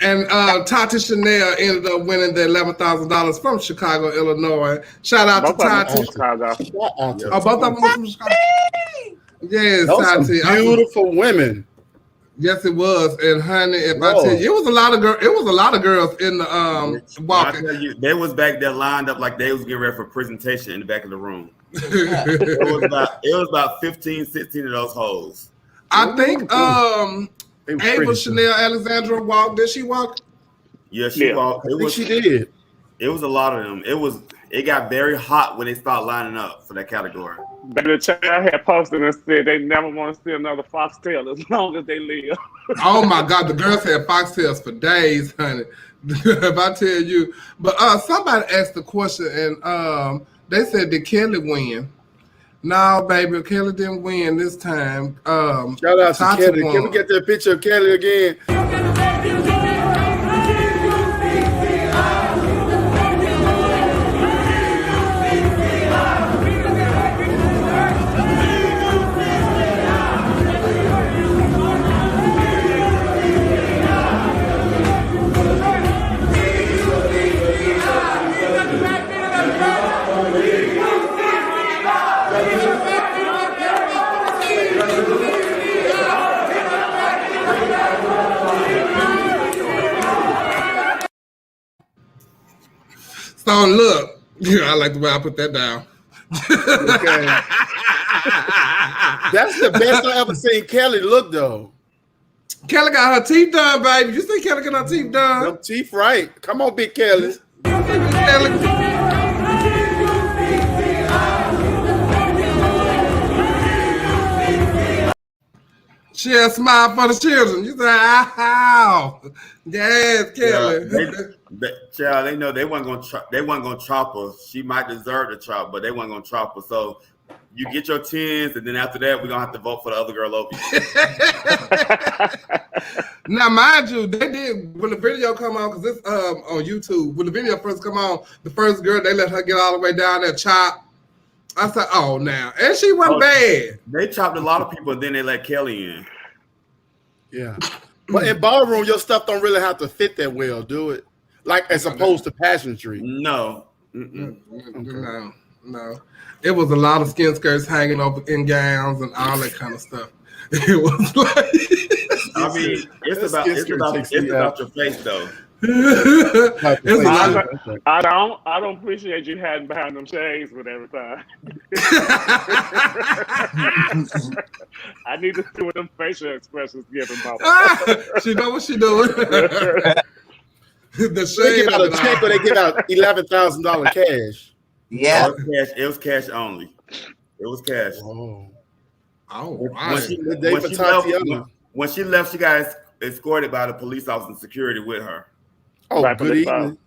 And Tati Chanel ended up winning the $11,000 from Chicago, Illinois. Shout out to Tati. Oh, both of them were from Chicago. Yes, Tati. Beautiful women. Yes, it was. And honey, if I tell you, it was a lot of girls in the walking. I tell you, they was back there lined up like they was getting ready for presentation in the back of the room. it was about 15, 16 of those hoes. I think Ava Chanel Alexandra walked. Did she walk? Yeah, she walked. She did. It was a lot of them. It got very hot when they started lining up for that category. But the child had posted and said they never want to see another foxtail as long as they live. Oh my God, the girls had foxtails for days, honey. If I tell you. But somebody asked the question and they said, did Kelly win? No, baby, Kelly didn't win this time. Shout out to Kelly. Can we get that picture of Kelly again? So look, I like the way I put that down. Okay. That's the best I ever seen Kelly look though. Kelly got her teeth done, baby. You see Kelly got her teeth done? Them teeth right. Come on, Big Kelly. She had a smile for the children. You said, "Ow, yes, Kelly." Child, they know they weren't gonna chop her. She might deserve the chop, but they weren't gonna chop her. So you get your 10s, and then after that, we're gonna have to vote for the other girl over you. Now, mind you, they did when the video come on because it's on YouTube. When the video first come on, the first girl they let her get all the way down there chop. I said, "Oh, now," and she wasn't bad. They chopped a lot of people, and then they let Kelly in. Yeah, but in ballroom, your stuff don't really have to fit that well, do it? Like as opposed to pageantry. No. No. It was a lot of skin skirts hanging over in gowns and all that kind of stuff. It was like. I mean, it's about your face though. I don't appreciate you hiding behind them shades with every time. I need to see what them facial expressions giving about. She know what she doing. The shade. They give out a check or they give out $11,000 cash. Yeah, it was cash only. It was cash. When she left, she got escorted by the police officer and security with her. Oh, good evening.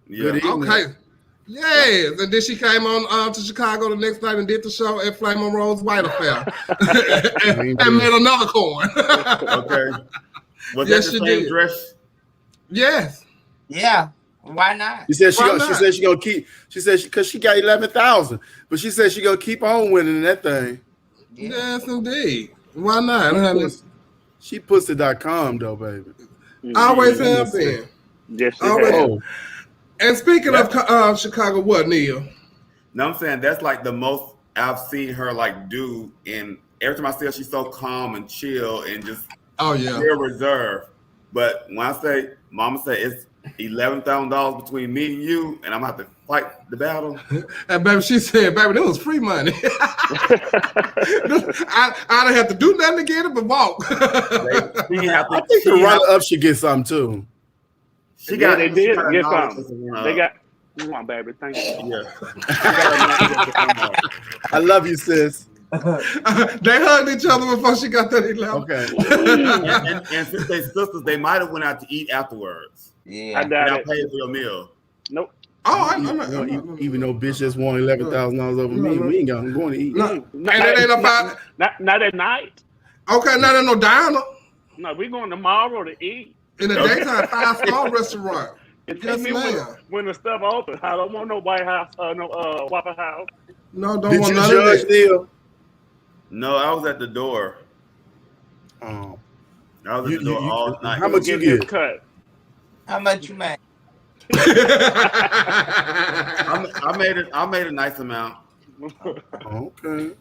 Yeah. Good evening. Okay. Yes, and then she came on to Chicago the next night and did the show at Flame on Rose White Affair and made another coin. Okay. Was that the same dress? Yes. Yeah. Why not? She said she gonna keep. She said because she got 11,000, but she said she gonna keep on winning that thing. Yeah. Yes, indeed. Why not? She pussy.com though, baby. Always have been. Yes, And speaking of Chicago, what, Neil? No, I'm saying that's like the most I've seen her like do. And every time I see her, she's so calm and chill and just real reserved. But when I say, Mama say it's $11,000 between me and you, and I'm gonna have to fight the battle. And baby, she said, baby, that was free money. I don't have to do nothing to get it but walk. I think the runner-up should get something too. They did get something. They got. Come on, baby. Thank you. Yeah. I love you, sis. They hugged each other before she got that 11. Okay. and since they sisters, they might have went out to eat afterwards. Yeah. I doubt it. Paid for your meal. Nope. Oh, even though bitch just won $11,000 over me, we ain't going to eat. Not at night. Okay, not at no diner. No, we going tomorrow to eat. In the daytime, 5-star restaurant. Yes, ma'am. When the stuff open, I don't want no White House, no Waffle House. No, don't Did want you none judge of Neil? No, I was at the door. Oh, I was at the door all night. How much you get? Cut. How much you make? I made a nice amount. Okay.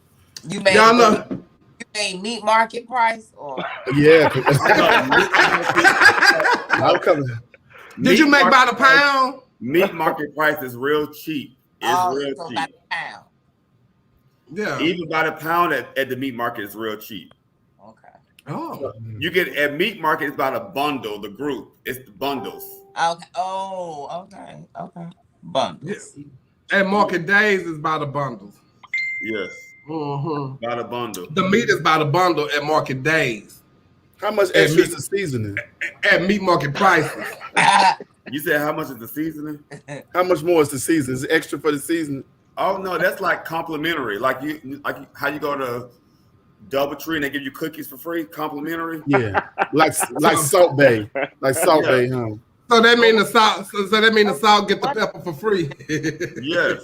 You made Y'all know. You made meat market price or Yeah. I'm coming. Did you make by the pound? Meat market price is real cheap. It's real so cheap. by the pound. Yeah. Even by the pound at the meat market is real cheap. Okay. Oh. You get at meat market, it's about a bundle, the group. It's the bundles. Okay. Oh, okay. Okay. Bundles. Yeah. At market days is by the bundles. Yes. Mm-hmm. By the bundle. The meat is by the bundle at market days. How much extra is the seasoning? At meat market prices. You said how much is the seasoning? How much more is the seasoning? Is it extra for the seasoning? Oh no, that's like complimentary. Like how you go to DoubleTree and they give you cookies for free, complimentary. Yeah, like Salt Bay, Bay, huh? So that mean the salt. So that mean the salt get the pepper for free. Yes,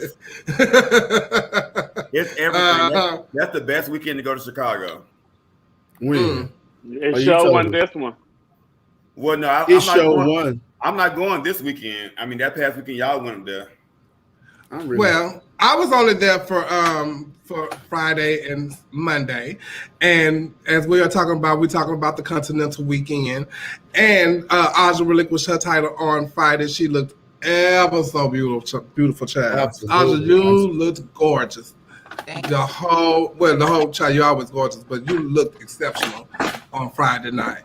it's everything. That's the best weekend to go to Chicago. When? It show one this one. Well, no, I'm not going this weekend. I mean, that past weekend y'all went there. Well, I was only there for Friday and Monday, and as we're talking about the Continental weekend, and Aja relinquished her title on Friday. She looked ever so beautiful child. Absolutely. Aja, you looked gorgeous. The whole child, you're always gorgeous, but you looked exceptional on Friday night.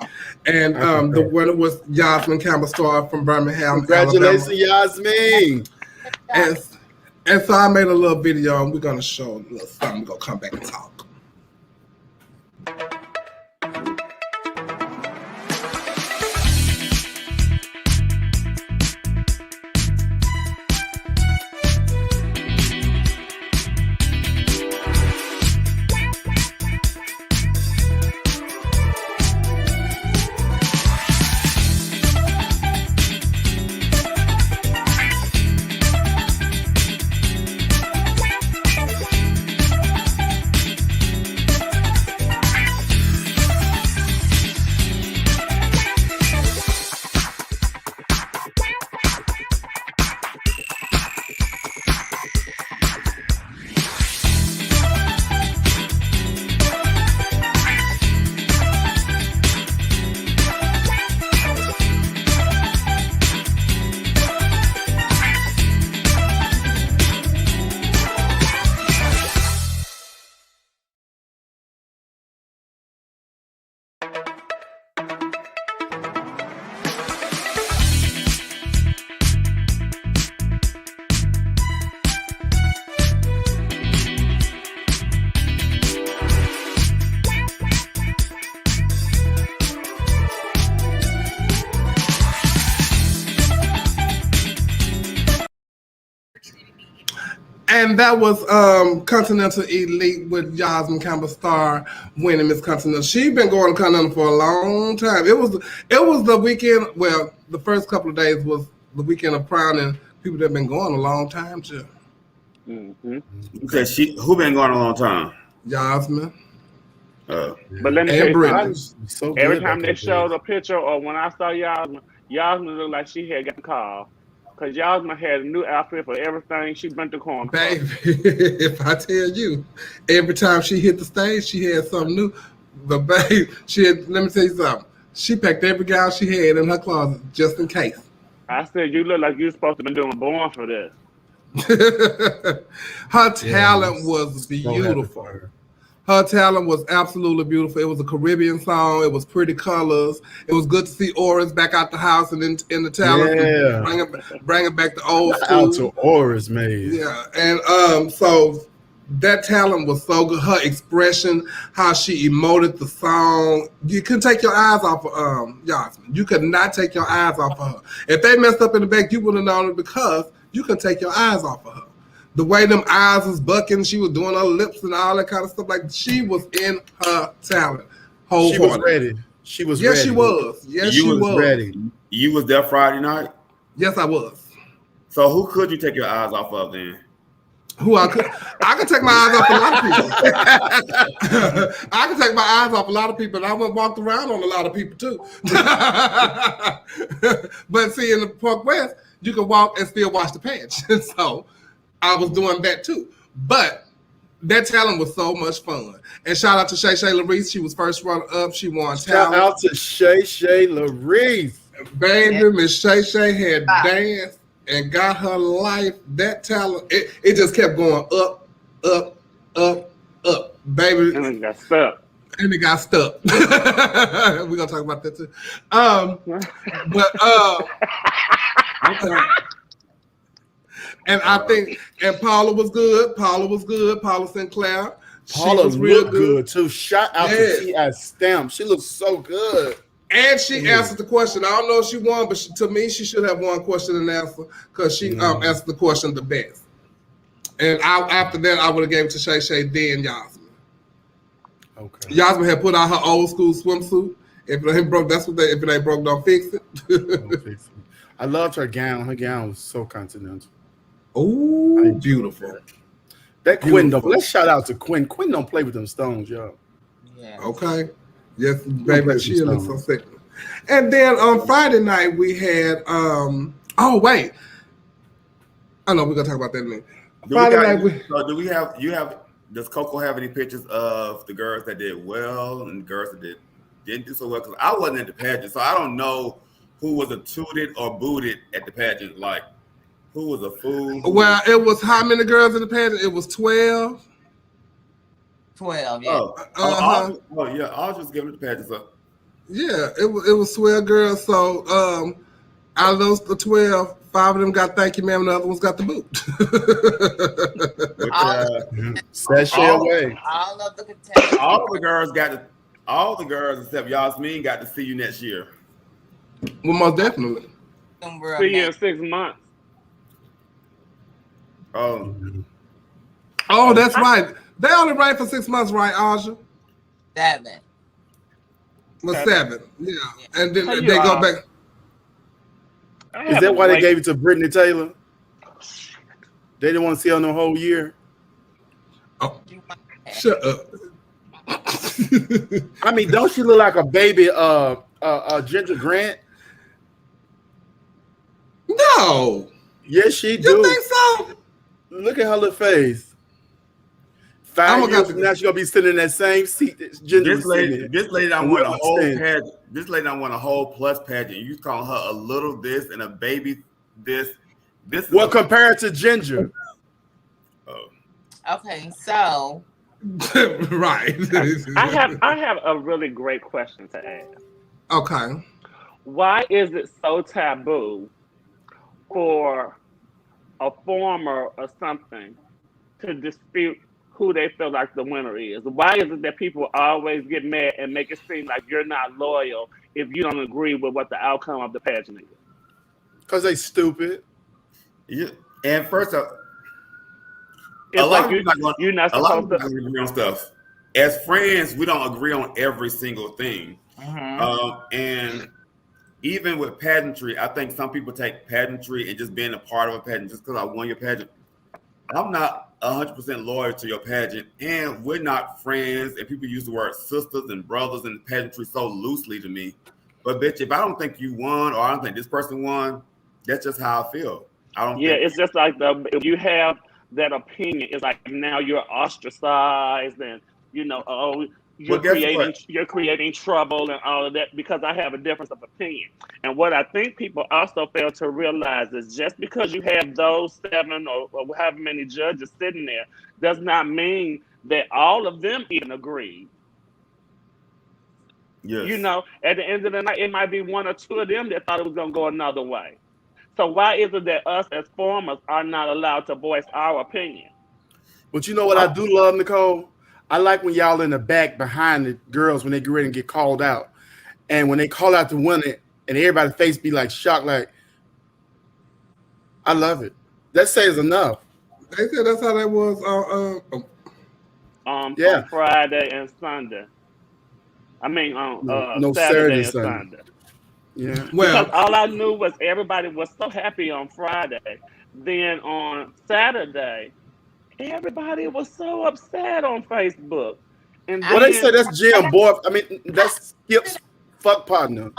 And the winner was Yasmin Campbell-Starr from Birmingham, Congratulations, Alabama. Yasmin. And so I made a little video, and we're gonna show a little something. We're gonna come back and talk. And that was Continental Elite with Yasmin Campbell Star winning Miss Continental. She's been going to Continental for a long time. It was the weekend. Well, the first couple of days was the weekend of crowning people that have been going a long time too. Mm-hmm. Okay, who been going a long time? Yasmin. But let me tell you something. Every time they showed a picture or when I saw Yasmin looked like she had gotten called. Because Yasmin had a new outfit for everything she went to corner. Baby, if I tell you, every time she hit the stage, she had something new. But babe, let me tell you something. She packed every gown she had in her closet just in case. I said, you look like you're supposed to be doing Born for this. Her talent was beautiful. Her talent was absolutely beautiful. It was a Caribbean song. It was pretty colors. It was good to see Oris back out the house and in the talent. Yeah. Bringing back the old school. Out to Oris, man. Yeah. And so that talent was so good. Her expression, how she emoted the song. You couldn't take your eyes off of Yasmin. You could not take your eyes off of her. If they messed up in the back, you wouldn't have known it because you couldn't take your eyes off of her. The way them eyes was bucking, she was doing her lips and all that kind of stuff. Like she was in her talent. She was ready. She was ready. Yes, she was. Yes, she was ready. You was there Friday night? Yes, I was. So who could you take your eyes off of then? Who I could take my eyes off a lot of people. I could take my eyes off a lot of people, and I went walked around on a lot of people too. But see, in the Park West, you can walk and still watch the pageant. So I was doing that too. But that talent was so much fun. And shout out to Shay Shay Larice. She was first runner up. She won talent. Shout out to Shay Shay Larice. Baby, Miss Shay Shay had danced and got her life. That talent, it just kept going up, up, up, up. Baby. And it got stuck. We're gonna talk about that too. And I think, and Paula was good. Paula Sinclair. Paula was real good too. Shout out to T.I. Stamp. She looks so good. And she answered the question. I don't know if she won, but to me, she should have won question and answer because she answered the question the best. And after that, I would have gave it to Shay Shay, then Yasmin. Okay. Yasmin had put out her old school swimsuit. If it ain't broke, if it ain't broke, don't fix it. Don't fix it. I loved her gown. Her gown was so continental. Oh, beautiful. That Quinn, though. Let's shout out to Quinn. Quinn don't play with them stones, y'all. Yeah. Okay. Yes, baby, she looks so sick. And then on Friday night we had oh wait. I know we're gonna talk about that in a minute. Does Coco have any pictures of the girls that did well and the girls that didn't do so well? Because I wasn't at the pageant, so I don't know who was a tooted or booted at the pageant. Like who was a fool? Well, it was how many girls in the pageant? It was 12. 12, yeah. Yeah, I'll just give it the pageant up. Yeah, it was 12 girls. So out of those 12, 5 of them got thank you, ma'am, and the other ones got the boot. Sashay away. All of the contestants. All the girls except Yasmin got to see you next year. Well, most definitely. See you in 6 months. Oh, that's right. They only ran for 6 months, right, Aja? 7. Well, 7. Yeah. And then they go back. Is that why they gave it to Brittany Taylor? They didn't want to see her no whole year. Oh, shut up. I mean, don't she look like a baby Ginger Grant? No. Yes, she do. You think so? Look at her little face. 5 years from now, she's gonna be sitting in that same seat that Ginger This lady I won a whole pageant. This lady I won a whole plus pageant. You calling her a little this and a baby this. This well, compared to Ginger. Okay, so right. I have a really great question to ask. Okay. Why is it so taboo for a former or something to dispute who they feel like the winner is? Why is it that people always get mad and make it seem like you're not loyal if you don't agree with what the outcome of the pageant is? Because they stupid. Yeah. And first up, it's like you're not supposed to agree on stuff. As friends, we don't agree on every single thing. And even with pageantry, I think some people take pageantry and just being a part of a pageant just because I won your pageant. I'm not 100% loyal to your pageant, and we're not friends. And people use the word sisters and brothers in pageantry so loosely to me. But bitch, if I don't think you won, or I don't think this person won, that's just how I feel. I don't. Yeah, it's just like if you have that opinion, it's like now you're ostracized, and you're creating trouble and all of that because I have a difference of opinion. And what I think people also fail to realize is just because you have those 7 or however many judges sitting there does not mean that all of them even agree. Yes. At the end of the night, it might be 1 or 2 of them that thought it was going to go another way. So why is it that us as formers are not allowed to voice our opinion? But you know what I do love, Nicole? I like when y'all in the back behind the girls when they get ready and get called out. And when they call out the winner and everybody's face be like shocked, like, I love it. That says enough. They said that's how that was on Friday and Sunday. I mean on Saturday and Sunday. Yeah. Well, all I knew was everybody was so happy on Friday. Then on Saturday, everybody was so upset on Facebook. And well, they say that's Jim boy. I mean, that's Skip's fuck partner.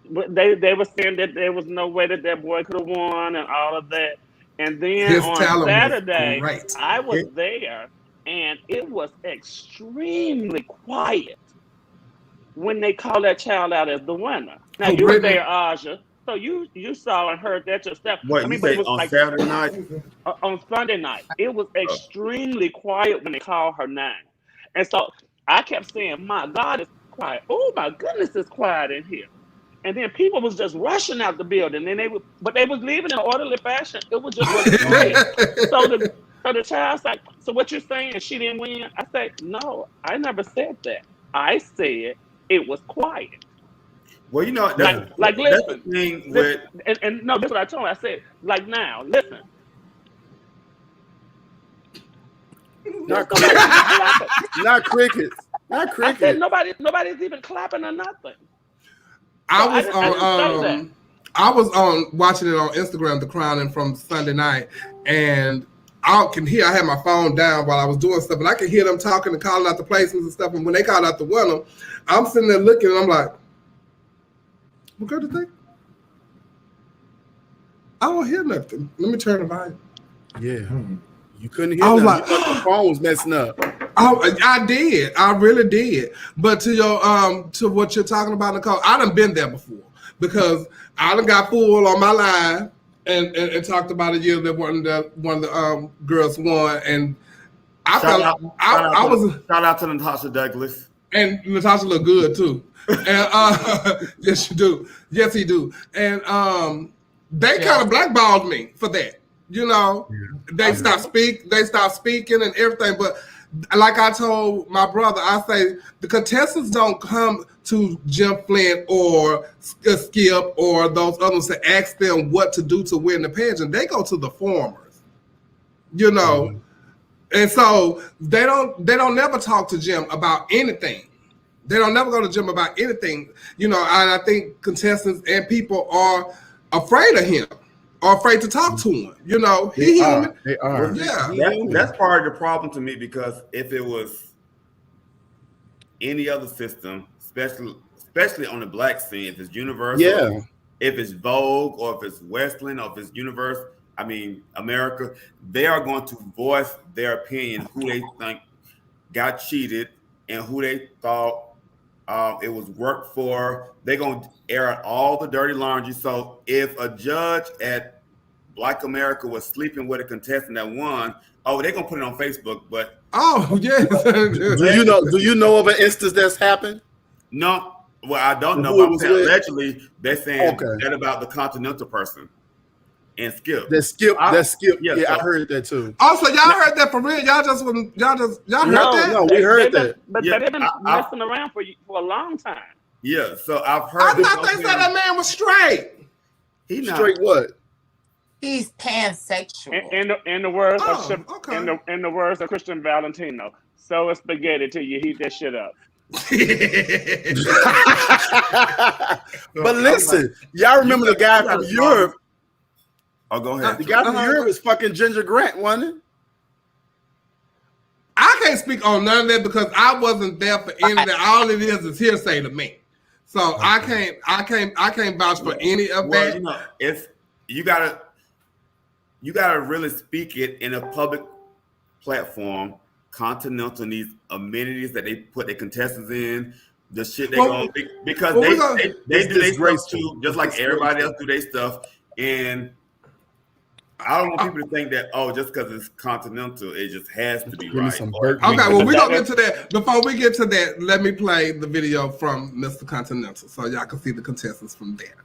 But they were saying that there was no way that boy could have won and all of that. And then on Saturday, I was there, and it was extremely quiet when they called that child out as the winner. Now you were there, Aja, so you saw and heard that yourself. What, it was on Saturday night? On Sunday night, it was extremely quiet when they called her name, and so I kept saying, "My God, it's quiet! Oh my goodness, it's quiet in here." And then people was just rushing out the building, and they was leaving in an orderly fashion. It was just really quiet. So the child's like, "So what you're saying? She didn't win?" I said, "No, I never said that. I said it was quiet." Well, listen, that's the thing with and no, that's what I told him. I said, like, now, listen. Not crickets. Not crickets. Not crickets. I said nobody's even clapping or nothing. I was on watching it on Instagram, The Crowning from Sunday night, and I had my phone down while I was doing stuff, and I could hear them talking and calling out the placements and stuff. And when they called out the winner, I'm sitting there looking, and I'm like, what good to think? I don't hear nothing. Let me turn the volume. Yeah. You couldn't hear nothing. Like, the phone was messing up. I did. I really did. But to what you're talking about, Nicole, I done been there before because I done got full on my line and talked about a year that one of the girls won, and I shout out to Natasha Douglas. And Natasha look good too. And yes, you do. Yes, he do. And they kind of blackballed me for that. They stopped speaking and everything. But like I told my brother, I say the contestants don't come to Jim Flint or Skip or those others to ask them what to do to win the pageant. They go to the formers, and so they don't never talk to Jim about anything. They don't never go to Jim about anything, and I think contestants and people are afraid of him. Are afraid to talk to him. They are. Yeah. That's part of the problem to me, because if it was any other system, especially on the black scene, if it's Universal, if it's Vogue, or if it's Westland, or if it's America, they are going to voice their opinion, who they think got cheated and who they thought it was worked for. They're going to air out all the dirty laundry. So if a judge at Black America was sleeping with a contestant that won, they're going to put it on Facebook. But do you know of an instance that's happened? No. Well, I don't know. But I'm saying allegedly they're saying that about the Continental person and Skip. That's Skip. Yeah, I heard that too. Also, y'all heard that for real? Y'all heard that? No, we heard that. But they've been messing around for a long time. Yeah, so I've heard. I thought they said that man was straight. Straight what? He's pansexual. In the words in the words of Christian Valentino, sow a spaghetti till you heat that shit up. But listen, y'all remember the guy from Europe? Oh, go ahead. The guy from Europe is fucking Ginger Grant, wasn't it? I can't speak on none of that because I wasn't there for any of that. All it is hearsay to me. So I can't vouch for any of that. You know, if you gotta really speak it in a public platform. Continental needs amenities that they put their contestants in. The shit they go because they do their stuff too, just like everybody else do their stuff. And I don't want people to think that just because it's Continental, it just has to be right. Okay, well we're gonna get to that. Before we get to that, let me play the video from Mr. Continental so y'all can see the contestants from there.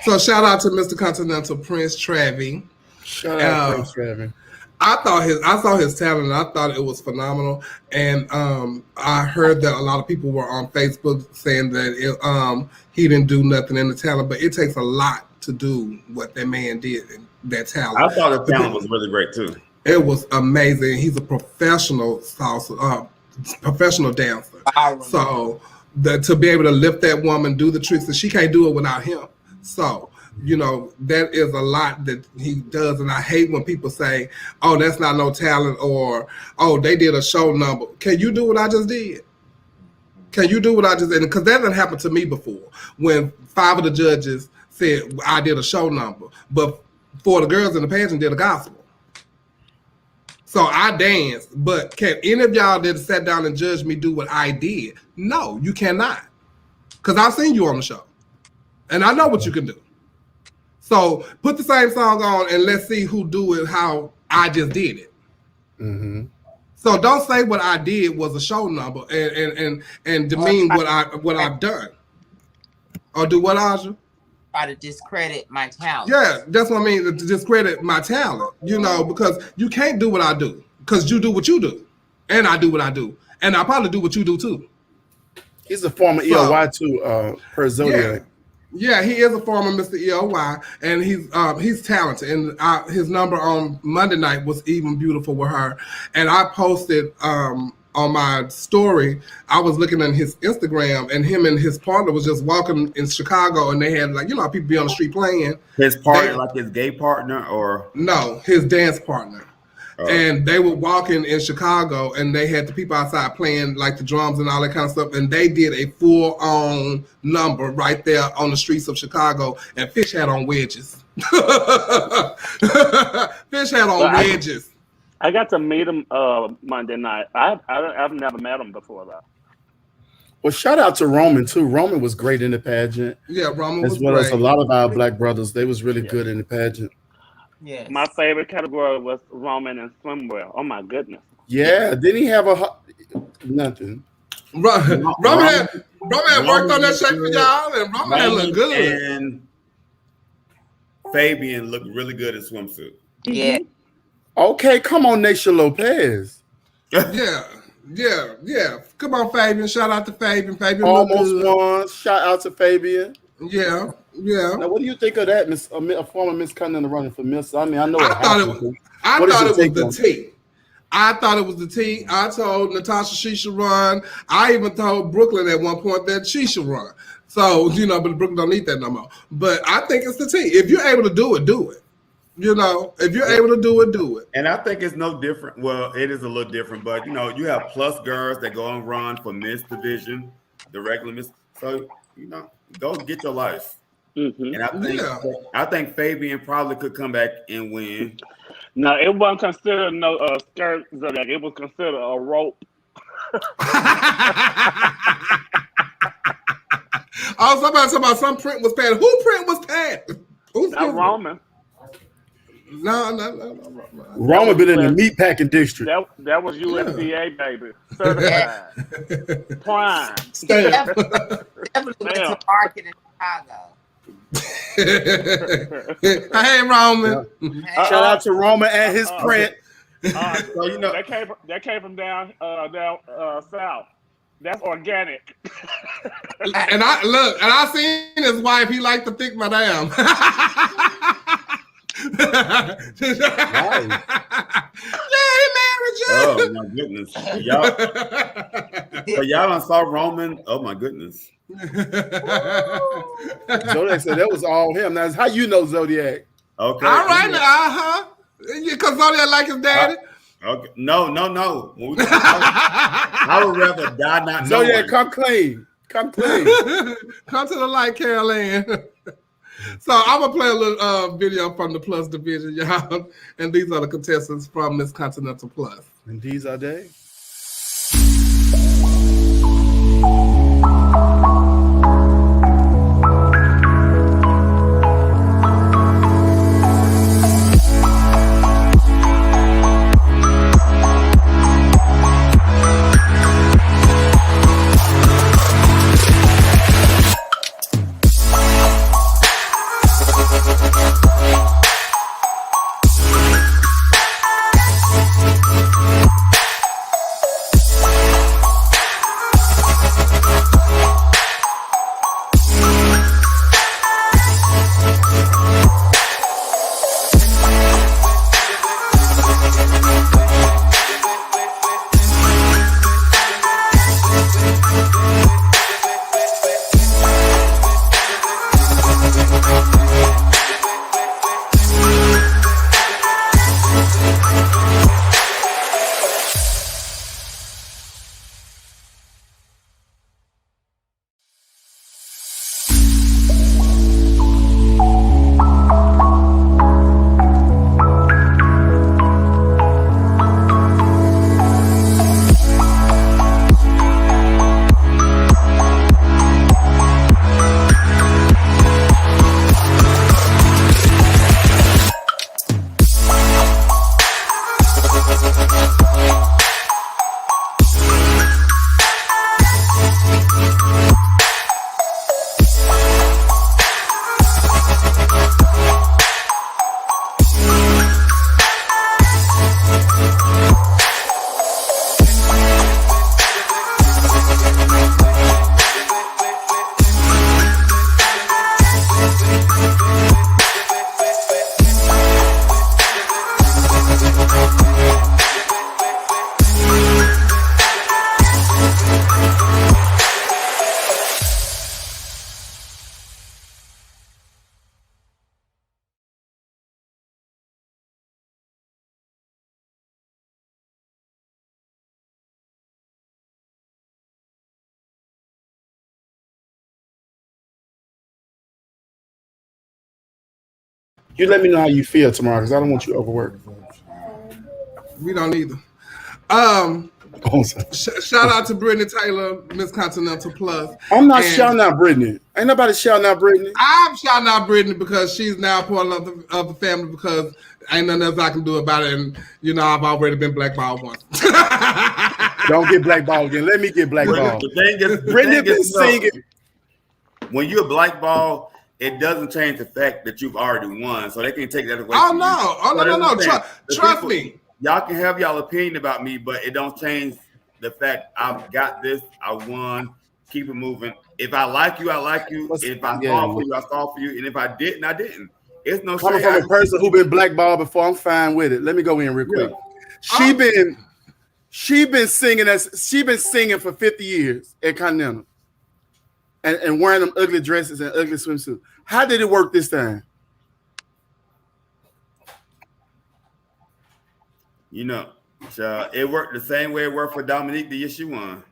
So shout out to Mr. Continental, Prince Travi. Shout out Prince Travi. I saw his talent and I thought it was phenomenal. And I heard that a lot of people were on Facebook saying that he didn't do nothing in the talent, but it takes a lot to do what that man did in that talent. I thought the talent was really great too. It was amazing. He's a professional salsa, professional dancer. So to be able to lift that woman, do the tricks, and she can't do it without him. So, you know, that is a lot that he does. And I hate when people say, oh, that's not no talent, or, oh, they did a show number. Can you do what I just did? Can you do what I just did? Because that didn't happen to me before when 5 of the judges said I did a show number, but 4 of the girls in the pageant did a gospel. So I danced, but can any of y'all that sat down and judged me do what I did? No, you cannot. Because I've seen you on the show. And I know what you can do. So put the same song on and let's see who do it how I just did it. Mm-hmm. So don't say what I did was a show number and demean what I've done. Or do what, Aja? Try to discredit my talent. Yeah, that's what I mean, to discredit my talent. You know, because you can't do what I do. Because you do what you do. And I do what I do. And I probably do what you do too. He's a former EOY too, per Zodiac. Yeah, he is a former Mr. EOY, and he's talented. And his number on Monday night was even beautiful with her. And I posted on my story, I was looking at his Instagram, and him and his partner was just walking in Chicago, and they had, like, you know, people be on the street playing. His partner, like his gay partner, or? No, his dance partner. Oh. And they were walking in Chicago, and they had the people outside playing like the drums and all that kind of stuff. And they did a full-on number right there on the streets of Chicago. And Fish had on wedges. Fish had on wedges. I got to meet him Monday night. I've never met him before though. Well, shout out to Roman too. Roman was great in the pageant. Yeah, Roman was as well great. as a lot of our black brothers. They was really good in the pageant. Yes. My favorite category was Roman and swimwear. Oh my goodness. Yeah, didn't he have nothing? Roman had worked on that shape for y'all, and Roman had looked good. And Fabian looked really good in swimsuit. Yeah. Okay, come on, Naisha Lopez. Yeah. Come on, Fabian. Shout out to Fabian. Fabian almost won. Shout out to Fabian. Yeah. Now, what do you think of that, Miss? A former Miss Continental running for Miss? I mean, I know. I thought it was the T. I thought it was the T. I told Natasha she should run. I even told Brooklyn at one point that she should run. So, but Brooklyn don't need that no more. But I think it's the T. If you're able to do it, do it. If you're able to do it, do it. And I think it's no different. Well, it is a little different, but you have plus girls that go and run for Miss Division, the regular Miss. So, go get your life. Mm-hmm. And I think Fabian probably could come back and win. No, it wasn't considered no skirt, Zodiac. It was considered a rope. Oh, somebody talking about some print was padded. Who print was padded? Not Roman. No. Roman been in the meat packing district. That was USDA, baby. Certified. Prime. Definitely went to market in Chicago. Hey, Roman. Shout out to Roman and his print. So that came from down south. That's organic. And I seen his wife. He liked to thick madam. Nice. Yeah, he married you. Oh my goodness. Y'all done saw Roman. Oh my goodness. Zodiac said that was all him. Now, how you know Zodiac? Okay. All right, because Zodiac like his daddy. Okay. No. I would rather die not knowing. Zodiac, come clean. Come clean. Come to the light, Carol Ann. So I'm gonna play a little video from the Plus division, y'all. And these are the contestants from Miss Continental Plus. And these are they. You let me know how you feel tomorrow because I don't want you to overwork. We don't either. Shout out to Brittany Taylor, Miss Continental Plus. I'm not shouting out Brittany. Ain't nobody shouting out Brittany. I'm shouting out Brittany because she's now part of the family because ain't nothing else I can do about it. And, I've already been blackballed once. Don't get blackballed again. Let me get blackballed. The thing is, Brittany been singing. When you're blackballed, it doesn't change the fact that you've already won. So they can take that away. No. Trust me. Y'all can have y'all opinion about me, but it don't change the fact I've got this. I won. Keep it moving. If I like you, I like you. If I fall for you, I fall for you. And if I didn't, I didn't. It's no coming from a person who been blackballed before. I'm fine with it. Let me go in real quick. She been singing for 50 years at Continental, and wearing them ugly dresses and ugly swimsuits. How did it work this time? It worked the same way it worked for Dominique the year she won.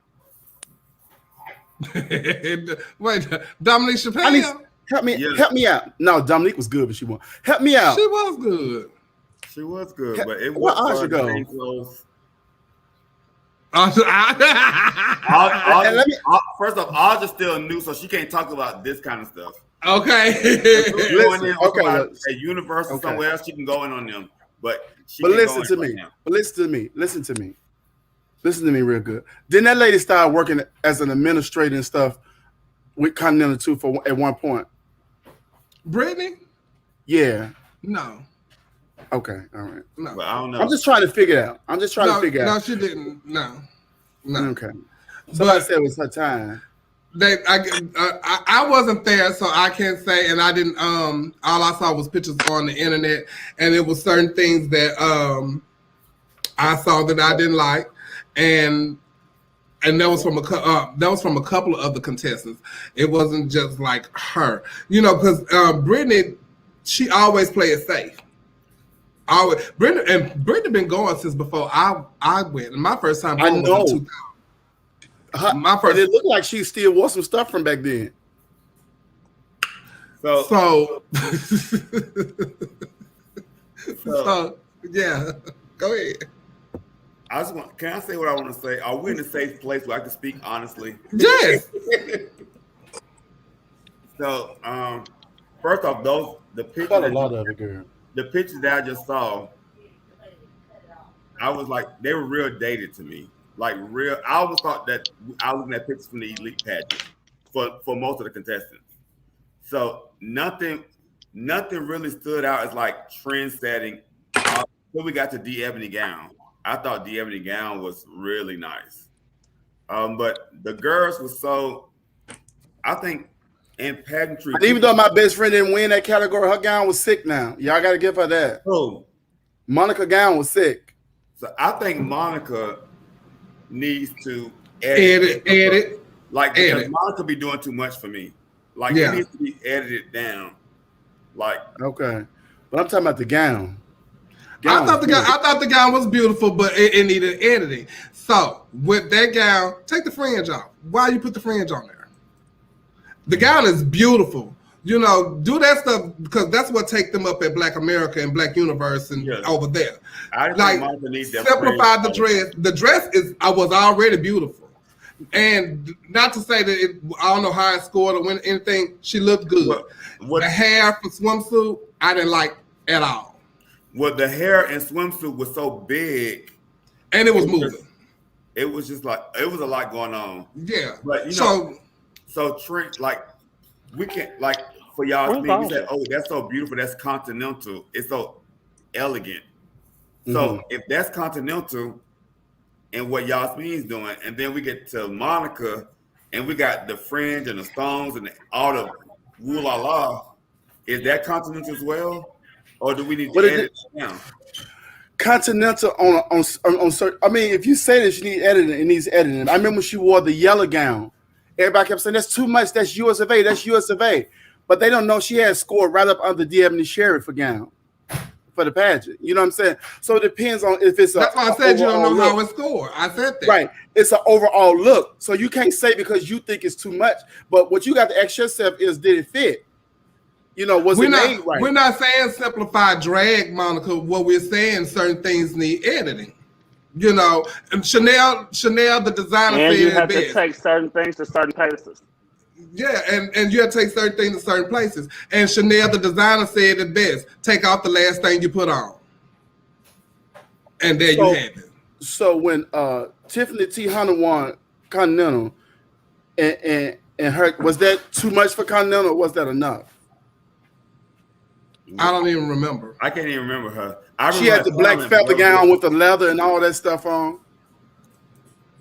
Wait, Dominique Chappelle? Help me out. No, Dominique was good, but she won. Help me out. She was good. But it where was Aja go? First off, Aja's still new, so she can't talk about this kind of stuff. Okay. At Universal somewhere else, she can go in on them. But listen to me. Listen to me real good. Then that lady started working as an administrator and stuff with Continental too at one point. Brittany? Yeah. No. Okay. All right. No. But I don't know. I'm just trying to figure it out. No, she didn't. No. Okay. Somebody said it was her time. I wasn't there, so I can't say, and I didn't. All I saw was pictures on the internet, and it was certain things that I saw that I didn't like, and that was from a couple of other contestants. It wasn't just like her, because Brittany, she always played it safe. Brittany been going since before I went. My first time going was in 2000. But it looked like she still wore some stuff from back then. So yeah, go ahead. Can I say what I want to say? Are we in a safe place where I can speak honestly? Yes. So, first off, the pictures that I just saw, I was like, they were real dated to me. Like real, I always thought that I was looking at pictures from the elite pageant for most of the contestants. So nothing really stood out as like trend setting until we got to the ebony gown. I thought the ebony gown was really nice. But the girls were so, I think in pageantry. And even though my best friend didn't win that category, her gown was sick now. Y'all got to give her that. Oh, Monica gown was sick. So I think Monica needs to edit. Like, because Monica be doing too much for me. Like, it needs to be edited down. Like, okay. But I'm talking about the gown. I thought the gown was beautiful, but it needed editing. So with that gown, take the fringe off. Why you put the fringe on there? The gown is beautiful. Do that stuff because that's what take them up at Black America and Black Universe and over there. I like simplify the dress. The dress was already beautiful, and not to say that I don't know how it scored or when anything. She looked good. The hair for swimsuit, I didn't like at all. Well, the hair and swimsuit was so big, and it was moving. It was just like it was a lot going on. Yeah, but so Trent, like we can't like for y'all. We said, "Oh, that's so beautiful. That's Continental. It's so elegant." So if that's Continental, and what Yasmin's doing, and then we get to Monica, and we got the fringe and the stones and all the woo la la. Is that Continental as well, or do we need to edit it down? Continental on certain. I mean, if you say that she needs editing, it needs editing. I remember she wore the yellow gown. Everybody kept saying that's too much. That's US of A. That's US of A. But they don't know she had scored right up under the Ebony Sheriff gown for the pageant. You know what I'm saying? So it depends on if it's. That's why I said you don't know how it scored. I said that. Right. It's an overall look. So you can't say because you think it's too much. But what you got to ask yourself is, did it fit? Was it made right? We're not saying simplify drag, Monica. What we're saying, certain things need editing. You know, and Chanel, the designer and said you it have to best. take certain things to certain places. Yeah, and you have to take certain things to certain places. And Chanel, the designer, said it best. Take off the last thing you put on. And there you have it. So when Tiffany T. Hunter won Continental, and her, was that too much for Continental, or was that enough? I don't even remember. I can't even remember her. She had the black feather gown with the leather and all that stuff on.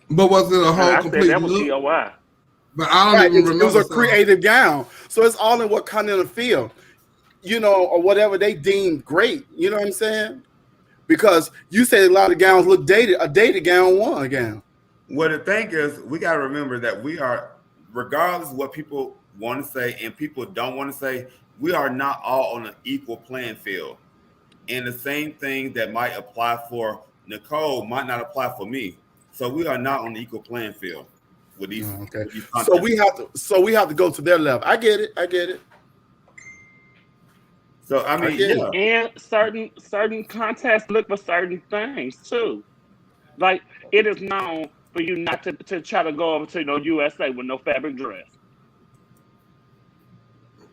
But was it a whole complete that was look? DOI. But I don't even remember. It was a creative gown. So it's all in what Continental feel, you know, or whatever they deem great. You know what I'm saying? Because you said a lot of gowns look dated. A dated gown won a gown. Well, the thing is, we got to remember that we are, regardless of what people want to say and people don't want to say, we are not all on an equal playing field. And the same thing that might apply for Nicole might not apply for me. So we are not on the equal playing field with these. Okay. With these so we have to go to their level. I get it. So I mean, yeah. And certain contests look for certain things too. Like it is known for you not to try to go over to USA with no fabric dress.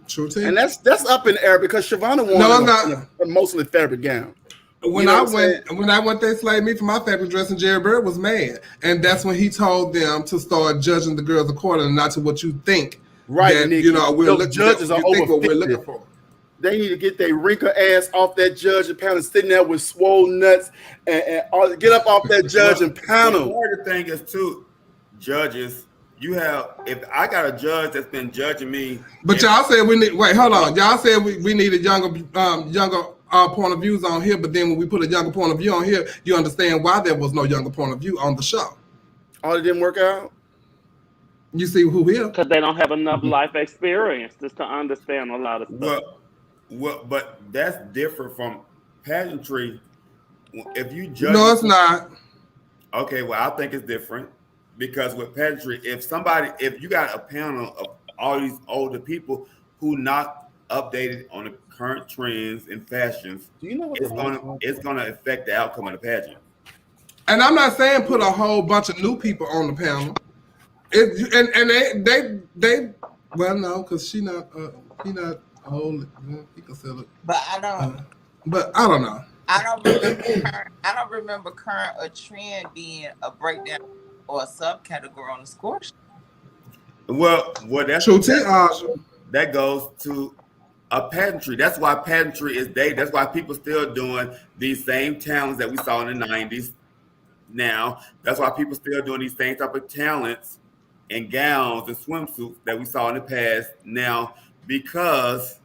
True too. And that's up in the air because Shavonna won a mostly fabric gown. When I went, they slayed me for my fabric dress, and Jerry Bird was mad, and that's when he told them to start judging the girls accordingly, not to what you think. Right, that, Nick, judges are over 50. We're looking for. They need to get their wrinkle ass off that judging panel, sitting there with swollen nuts, and get up off that judging panel. The thing is, too, judges. You have, if I got a judge that's been judging me, but y'all said we need. Wait, hold on. Y'all said we needed younger point of views on here, but then when we put a younger point of view on here, you understand why there was no younger point of view on the show. Oh, it didn't work out. You see who here? Because they don't have enough life experience just to understand a lot of stuff. Well, but that's different from pageantry. If you judge, no, it's not. Okay, well, I think it's different because with pageantry, if you got a panel of all these older people who not updated on the current trends and fashions, do you know what it's gonna affect the outcome of the pageant. And I'm not saying put a whole bunch of new people on the panel. They well, no, because she not old. He can sell it. But I don't. But I don't know. I don't remember current or trend being a breakdown or a subcategory on the score sheet. Well, that's true. That goes to a pageantry. That's why pageantry is dated. That's why people still doing these same talents that we saw in the 90s. Now, that's why people still doing these same type of talents and gowns and swimsuits that we saw in the past. Now, because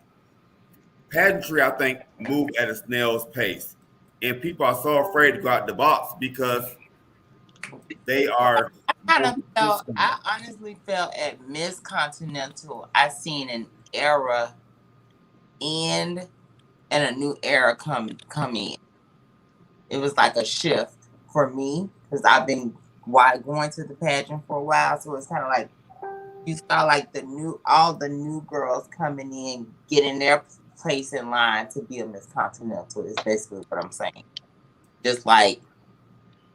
pageantry, I think, moved at a snail's pace, and people are so afraid to go out the box because they are. I honestly felt at Miss Continental, I seen an era end and a new era come in. It was like a shift for me because I've been going to the pageant for a while, so it's kind of like you saw like all the new girls coming in, getting their place in line to be a Miss Continental is basically what I'm saying. Just like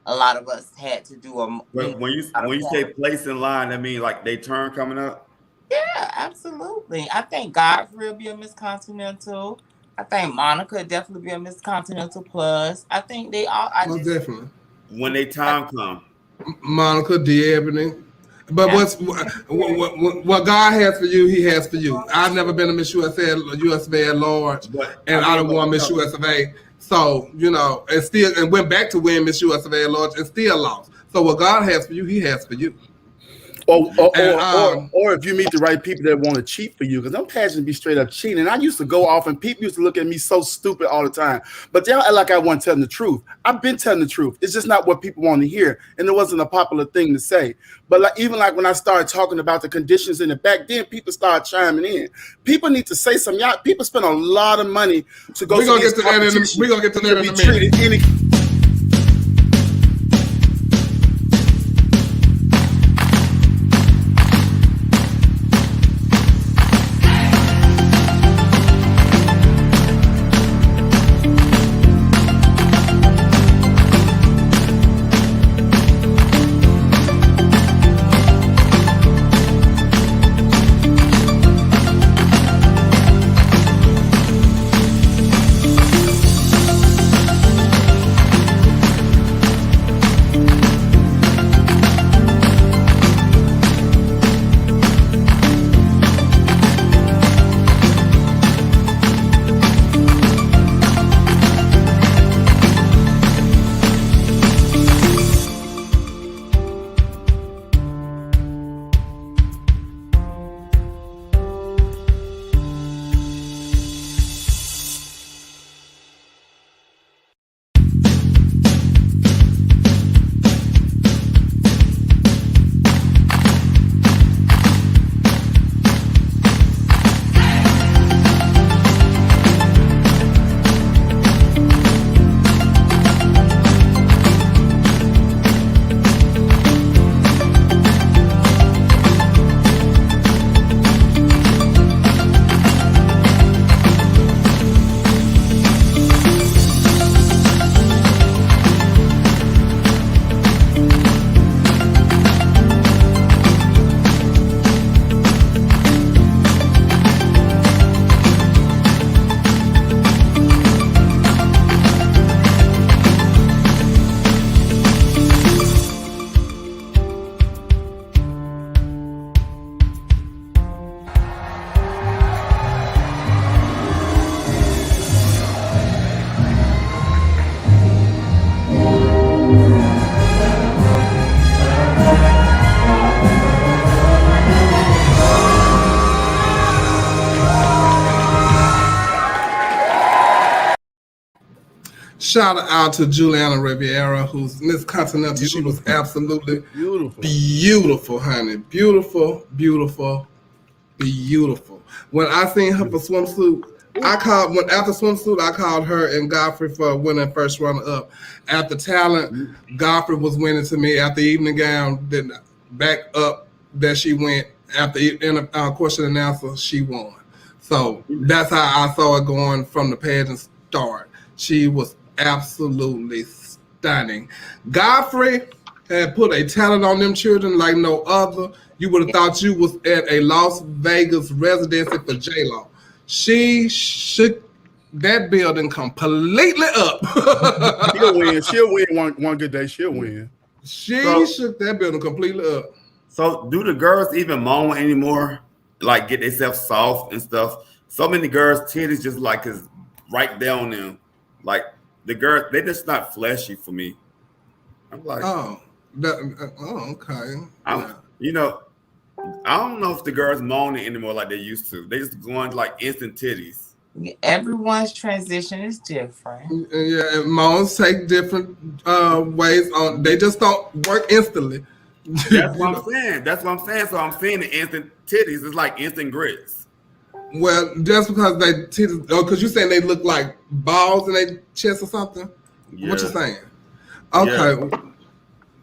a lot of us had to do a. When you say place in line, I mean like they turn coming up. Yeah, absolutely. I think Godfrey will be a Miss Continental. I think Monica definitely be a Miss Continental Plus. I think they all. Definitely. When they time come. Monica, D'Ebony. But what God has for you, He has for you. I've never been a Miss USA at large, and I don't want Miss USA. So and went back to win Miss USA at large and still lost. So what God has for you, He has for you. Or if you meet the right people that want to cheat for you, because I'm passionate to be straight up cheating. And I used to go off, and people used to look at me so stupid all the time. But y'all act like I wasn't telling the truth. I've been telling the truth. It's just not what people want to hear, and it wasn't a popular thing to say. But even when I started talking about the conditions in the back, then people started chiming in. People need to say something. Y'all, people spend a lot of money to go. We're gonna get to that in a minute. Shout out to Juliana Riviera, who's Miss Continental. Beautiful. She was absolutely beautiful, honey. Beautiful. When I seen her for swimsuit, after swimsuit, I called her and Godfrey for winning first runner up. After talent, Godfrey was winning to me. After evening gown, then back up that she went. After question and answer, she won. So that's how I saw it going from the pageant start. She was absolutely stunning. Godfrey had put a talent on them children like no other. You would have thought you was at a Las Vegas residency for J-Lo. She shook that building completely up. She'll win one good day. She'll win. She shook that building completely up. So do the girls even moan anymore? Like get themselves soft and stuff? So many girls' titties just like is right there on them. Like the girls, they just not fleshy for me. I'm like, okay. You know, I don't know if the girls moaning anymore like they used to. They just going like instant titties. Everyone's transition is different. Yeah, and moans take different ways on. They just don't work instantly. That's what I'm saying. So I'm seeing the instant titties. It's like instant grits. Well, just because they titties, because you're saying they look like balls in their chest or something. Yeah. What you saying? Okay. Yeah.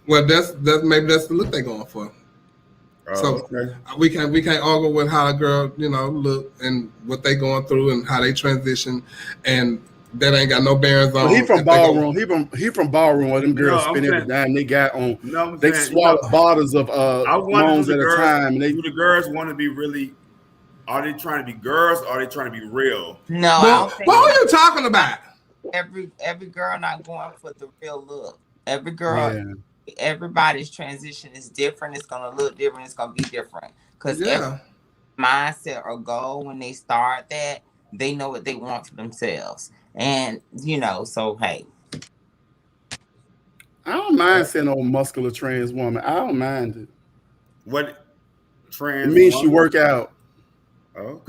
Well, that's maybe that's the look they're going for. So we can't argue with how a girl, look and what they going through and how they transition, and that ain't got no bearings on. He from ballroom. He from ballroom where them girls spend every dime they got on. They swallow bottles of loans at a time. Do the girls want to be really? Are they trying to be girls? Or are they trying to be real? No. What are you talking about? Every girl not going for the real look. Every girl. Yeah. Everybody's transition is different. It's gonna look different. It's gonna be different because every mindset or goal when they start that, they know what they want for themselves, and So hey, I don't mind seeing old muscular trans woman. I don't mind it. What trans? It means she work out. Okay.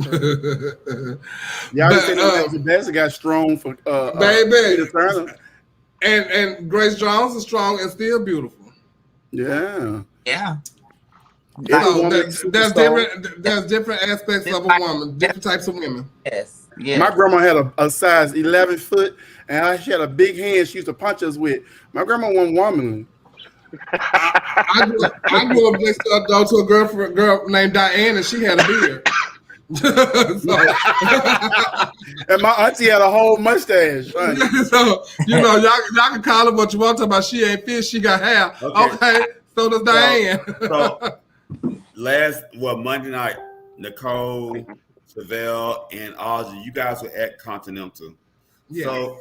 Y'all say the best got strong for baby. And Grace Jones is strong and still beautiful. Yeah. So there's different aspects of a woman, different types of women. Yes. Yeah. My grandma had a size 11 foot, and she had a big hand she used to punch us with. My grandma wasn't womanly. I grew up next door to a girl named Diane, and she had a beard. And my auntie had a whole mustache. Right? So y'all can call her what you want to about. She ain't fit, she got hair. Okay, so does Diane. Monday night, Nicole, Chevelle, and Audrey, you guys were at Continental. Yeah. So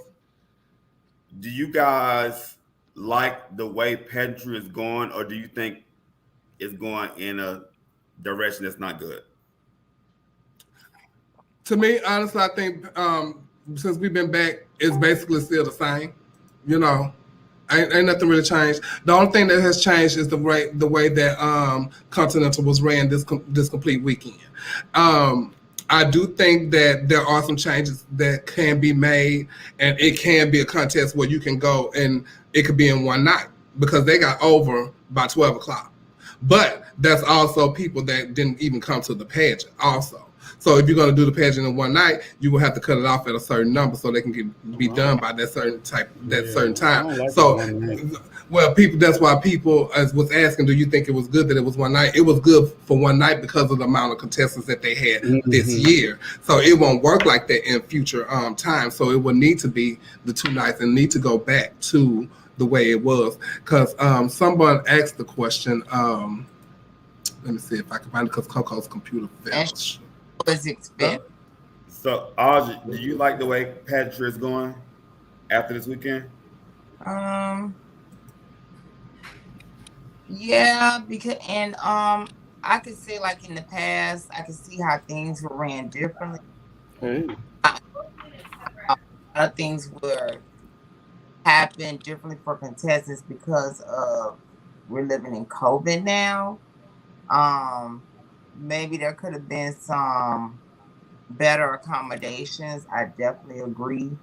do you guys like the way pageantry is going, or do you think it's going in a direction that's not good? To me, honestly, I think since we've been back, it's basically still the same. Ain't nothing really changed. The only thing that has changed is the way that Continental was ran this complete weekend. I do think that there are some changes that can be made, and it can be a contest where you can go and it could be in one night because they got over by 12 o'clock. But that's also people that didn't even come to the pageant also. So if you're going to do the pageant in one night, you will have to cut it off at a certain number so they can be done by that certain time. That's why people was asking, do you think it was good that it was one night? It was good for one night because of the amount of contestants that they had this year. So it won't work like that in future times. So it will need to be the 2 nights and need to go back to the way it was. Because someone asked the question, let me see if I can find it because Coco's computer fell. So, Audrey, do you like the way pageantry is going after this weekend? Yeah, because I could say like in the past, I could see how things were ran differently. A lot of things were happen differently for contestants because of we're living in COVID now. Maybe there could have been some better accommodations. I definitely agree.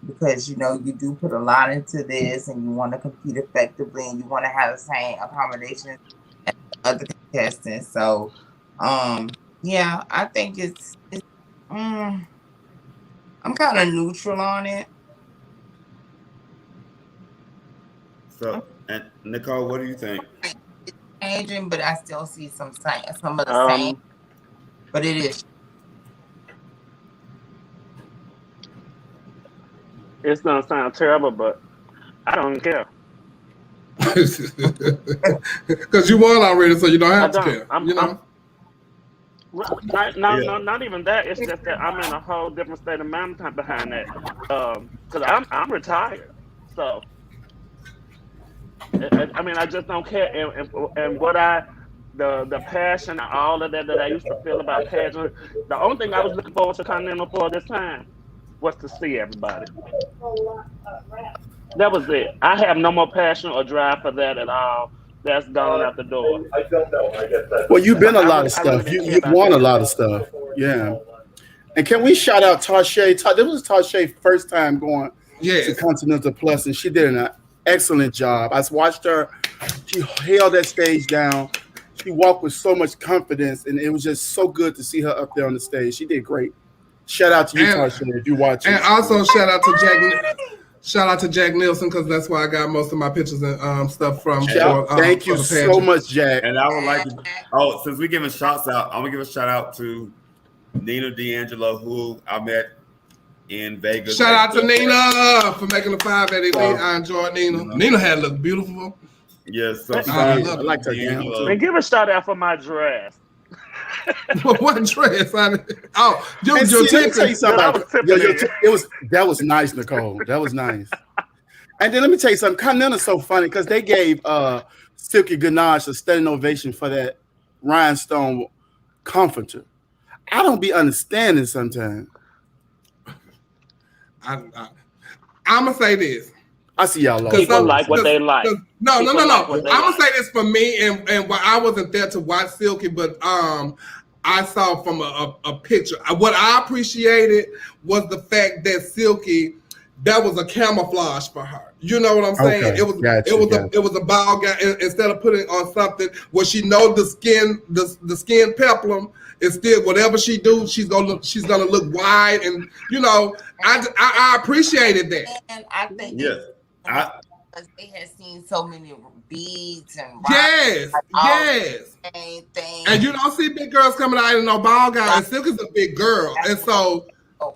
because you know you do put a lot into this, and you want to compete effectively, and you want to have the same accommodations as other contestants. So, yeah, I think it's I'm kind of neutral on it. So, and Nicole, what do you think? It's changing, but I still see some of the same. But it is. It's gonna sound terrible, but I don't care. Because you won already, so you don't have to care. Not even that. It's just that I'm in a whole different state of mind behind that. Because I'm retired, so I mean I just don't care. And what the passion and all of that I used to feel about pageant. The only thing I was looking forward to Continental for this time was to see everybody. That was it. I have no more passion or drive for that at all. That's gone out the door. I don't know. I guess that's well, you've been a lot of stuff. You've won a lot of stuff. Yeah. And can we shout out Tashay? This was Tashay's first time going to Continental Plus, and she did an excellent job. I watched her. She held that stage down. She walked with so much confidence, and it was just so good to see her up there on the stage. She did great. Shout out to you, Tashay, if you watch. And also shout out to Jack. Shout out to Jack Nielsen, because that's where I got most of my pictures and stuff from. Thank you so much, Jack. And I would like to, since we're giving shots out, I'm going to give a shout out to Nina D'Angelo, who I met in Vegas. Shout out to Nina for making the 5 at Elite. I enjoyed Nina. Nina had looked beautiful. Yes, so I liked her. And give a shout out for my dress. What dress? Oh, let me tell you something. That was nice, Nicole. That was nice. And then let me tell you something. Continental's so funny because they gave Silky Ganache a standing ovation for that rhinestone comforter. I don't be understanding sometimes. I'm gonna say this. I see y'all. People like what they like. No. I'm gonna say this for me, and while I wasn't there to watch Silky, but I saw from a picture. What I appreciated was the fact that Silky, that was a camouflage for her. You know what I'm saying? Okay. It was a ball gown instead of putting on something where she knows the skin peplum is still whatever she do, she's gonna look wide, and I appreciated that. And I think yes. Because they had seen so many beads and yes. And you don't see big girls coming out in no ball gown. And Silk is a big girl, and so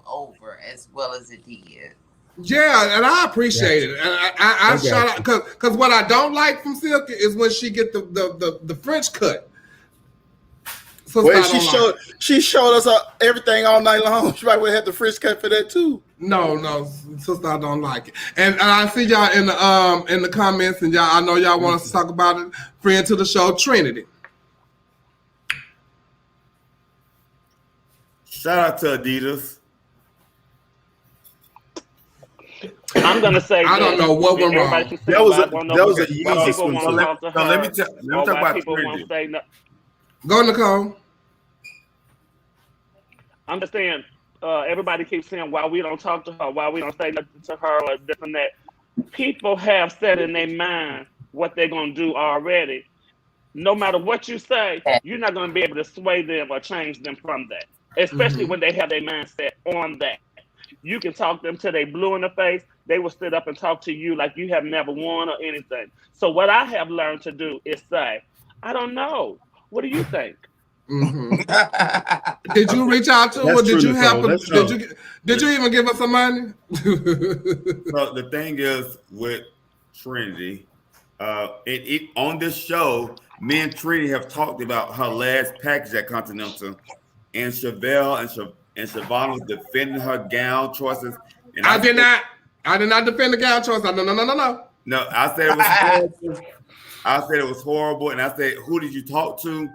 over as well as it did. Yeah, and I appreciate it, and I shout out because what I don't like from Silky is when she get the French cut. So well, she showed us everything all night long. She probably would have the French cut for that too. No, sister, I don't like it. And I see y'all in the comments, and I know y'all want us to talk about it. Friend to the show, Trinity. Shout out to Adidas. I'm gonna say I don't know what went wrong. That was a Yeezus one. So let me talk about Trinity. Go, Nicole. I'm just saying, everybody keeps saying why we don't talk to her, why we don't say nothing to her, or this and that. People have said in their mind what they're gonna do already. No matter what you say, you're not gonna be able to sway them or change them from that. Especially when they have their mindset on that. You can talk them till they blue in the face. They will sit up and talk to you like you have never won or anything. So what I have learned to do is say, I don't know. What do you think? Mm-hmm. Did you reach out to her? Did you help her? Did you even give us some money? So the thing is with Trinity, on this show, me and Trinity have talked about her last package at Continental, and Chevelle and Siobhan was defending her gown choices. And I did not defend the gown choice. No. No, I said it was horrible. I said it was horrible, and I said, "Who did you talk to?"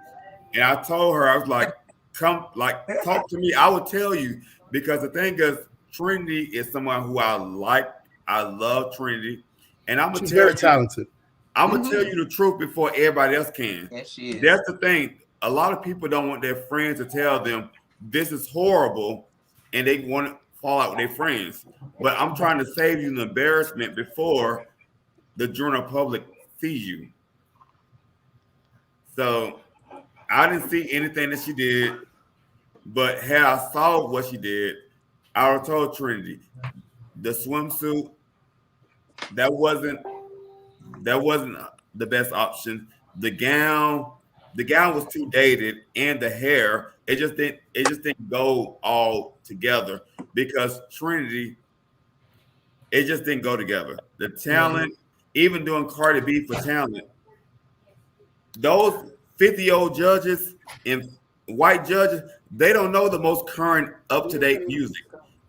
And I told her, I was like, talk to me. I would tell you, because the thing is, Trinity is someone who I like. I love Trinity. And I'm going to tell very talented. I'm going to tell you the truth before everybody else can. Yes, she is. That's the thing. A lot of people don't want their friends to tell them this is horrible. And they want fall out with their friends. But I'm trying to save you an embarrassment before the general public sees you. So I didn't see anything that she did, but had I saw what she did, I would have told Trinity the swimsuit that wasn't the best option. The gown was too dated, and the hair it just didn't go all together because Trinity it just didn't go together. The talent, even doing Cardi B for talent, those 50-year-old judges and white judges, they don't know the most current, up-to-date music.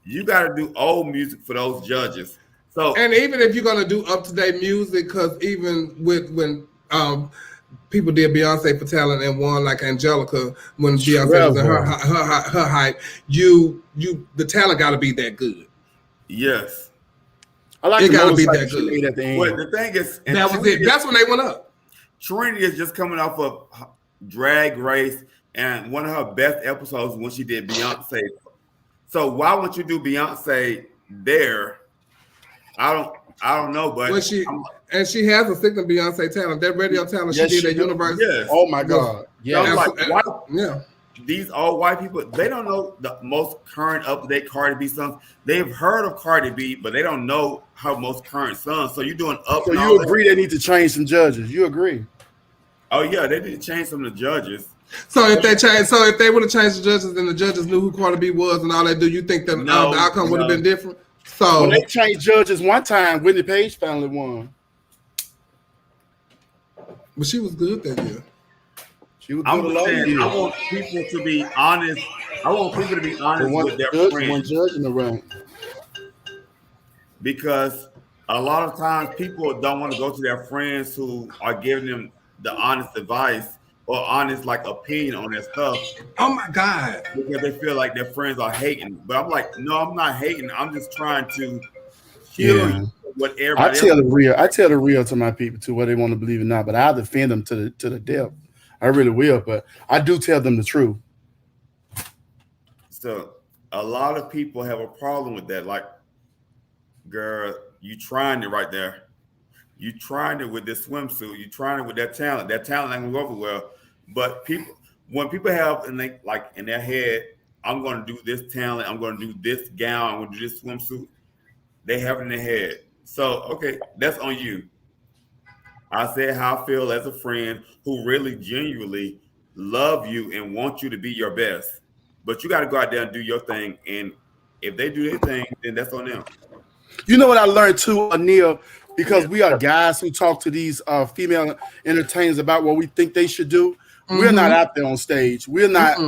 You got to do old music for those judges. So, and even if you're gonna do up-to-date music, because even when people did Beyonce for talent and won, like Angelica, when Beyonce was in her hype, the talent got to be that good. Yes, I like it. Got to be that that good. At the end. But the thing is, that was it. That's when they went up. Trinity is just coming off of Drag Race, and one of her best episodes when she did Beyonce. So why would you do Beyonce there? I don't know, but she has a signal Beyonce talent. That radio talent she did at Universal. Yes. Oh my God. Yeah. So these old white people, they don't know the most current up-to-date Cardi B songs. They've heard of Cardi B, but they don't know her most current songs. So you're doing up. So you agree they need to change some judges? You agree? Oh yeah, they need to change some of the judges. So if they would have changed the judges, then the judges knew who Cardi B was and all that. Do you think that the outcome would have been different? So when they changed judges one time, Whitney Page finally won. But she was good that year. She was I'm good saying, I want people to be honest. I want people to be honest with their friends. One judge in the room. Because a lot of times people don't want to go to their friends who are giving them the honest advice or honest opinion on their stuff. Oh my God. Because they feel like their friends are hating. But I'm like, no, I'm not hating. I'm just trying to heal you what everybody I tell the real to my people too, whether they want to believe it or not, but I'll defend them to the death. I really will, but I do tell them the truth. So a lot of people have a problem with that. Like, girl, you trying it right there. You trying it with this swimsuit. You trying it with that talent. That talent ain't gonna go over well. But when people have in their head, I'm gonna do this talent, I'm gonna do this gown, I'm gonna do this swimsuit. They have it in their head. So okay, that's on you. I said how I feel as a friend who really genuinely love you and want you to be your best. But you got to go out there and do your thing. And if they do their thing, then that's on them. You know what I learned too, Neil? Because we are guys who talk to these female entertainers about what we think they should do. Mm-hmm. We're not out there on stage. We're not.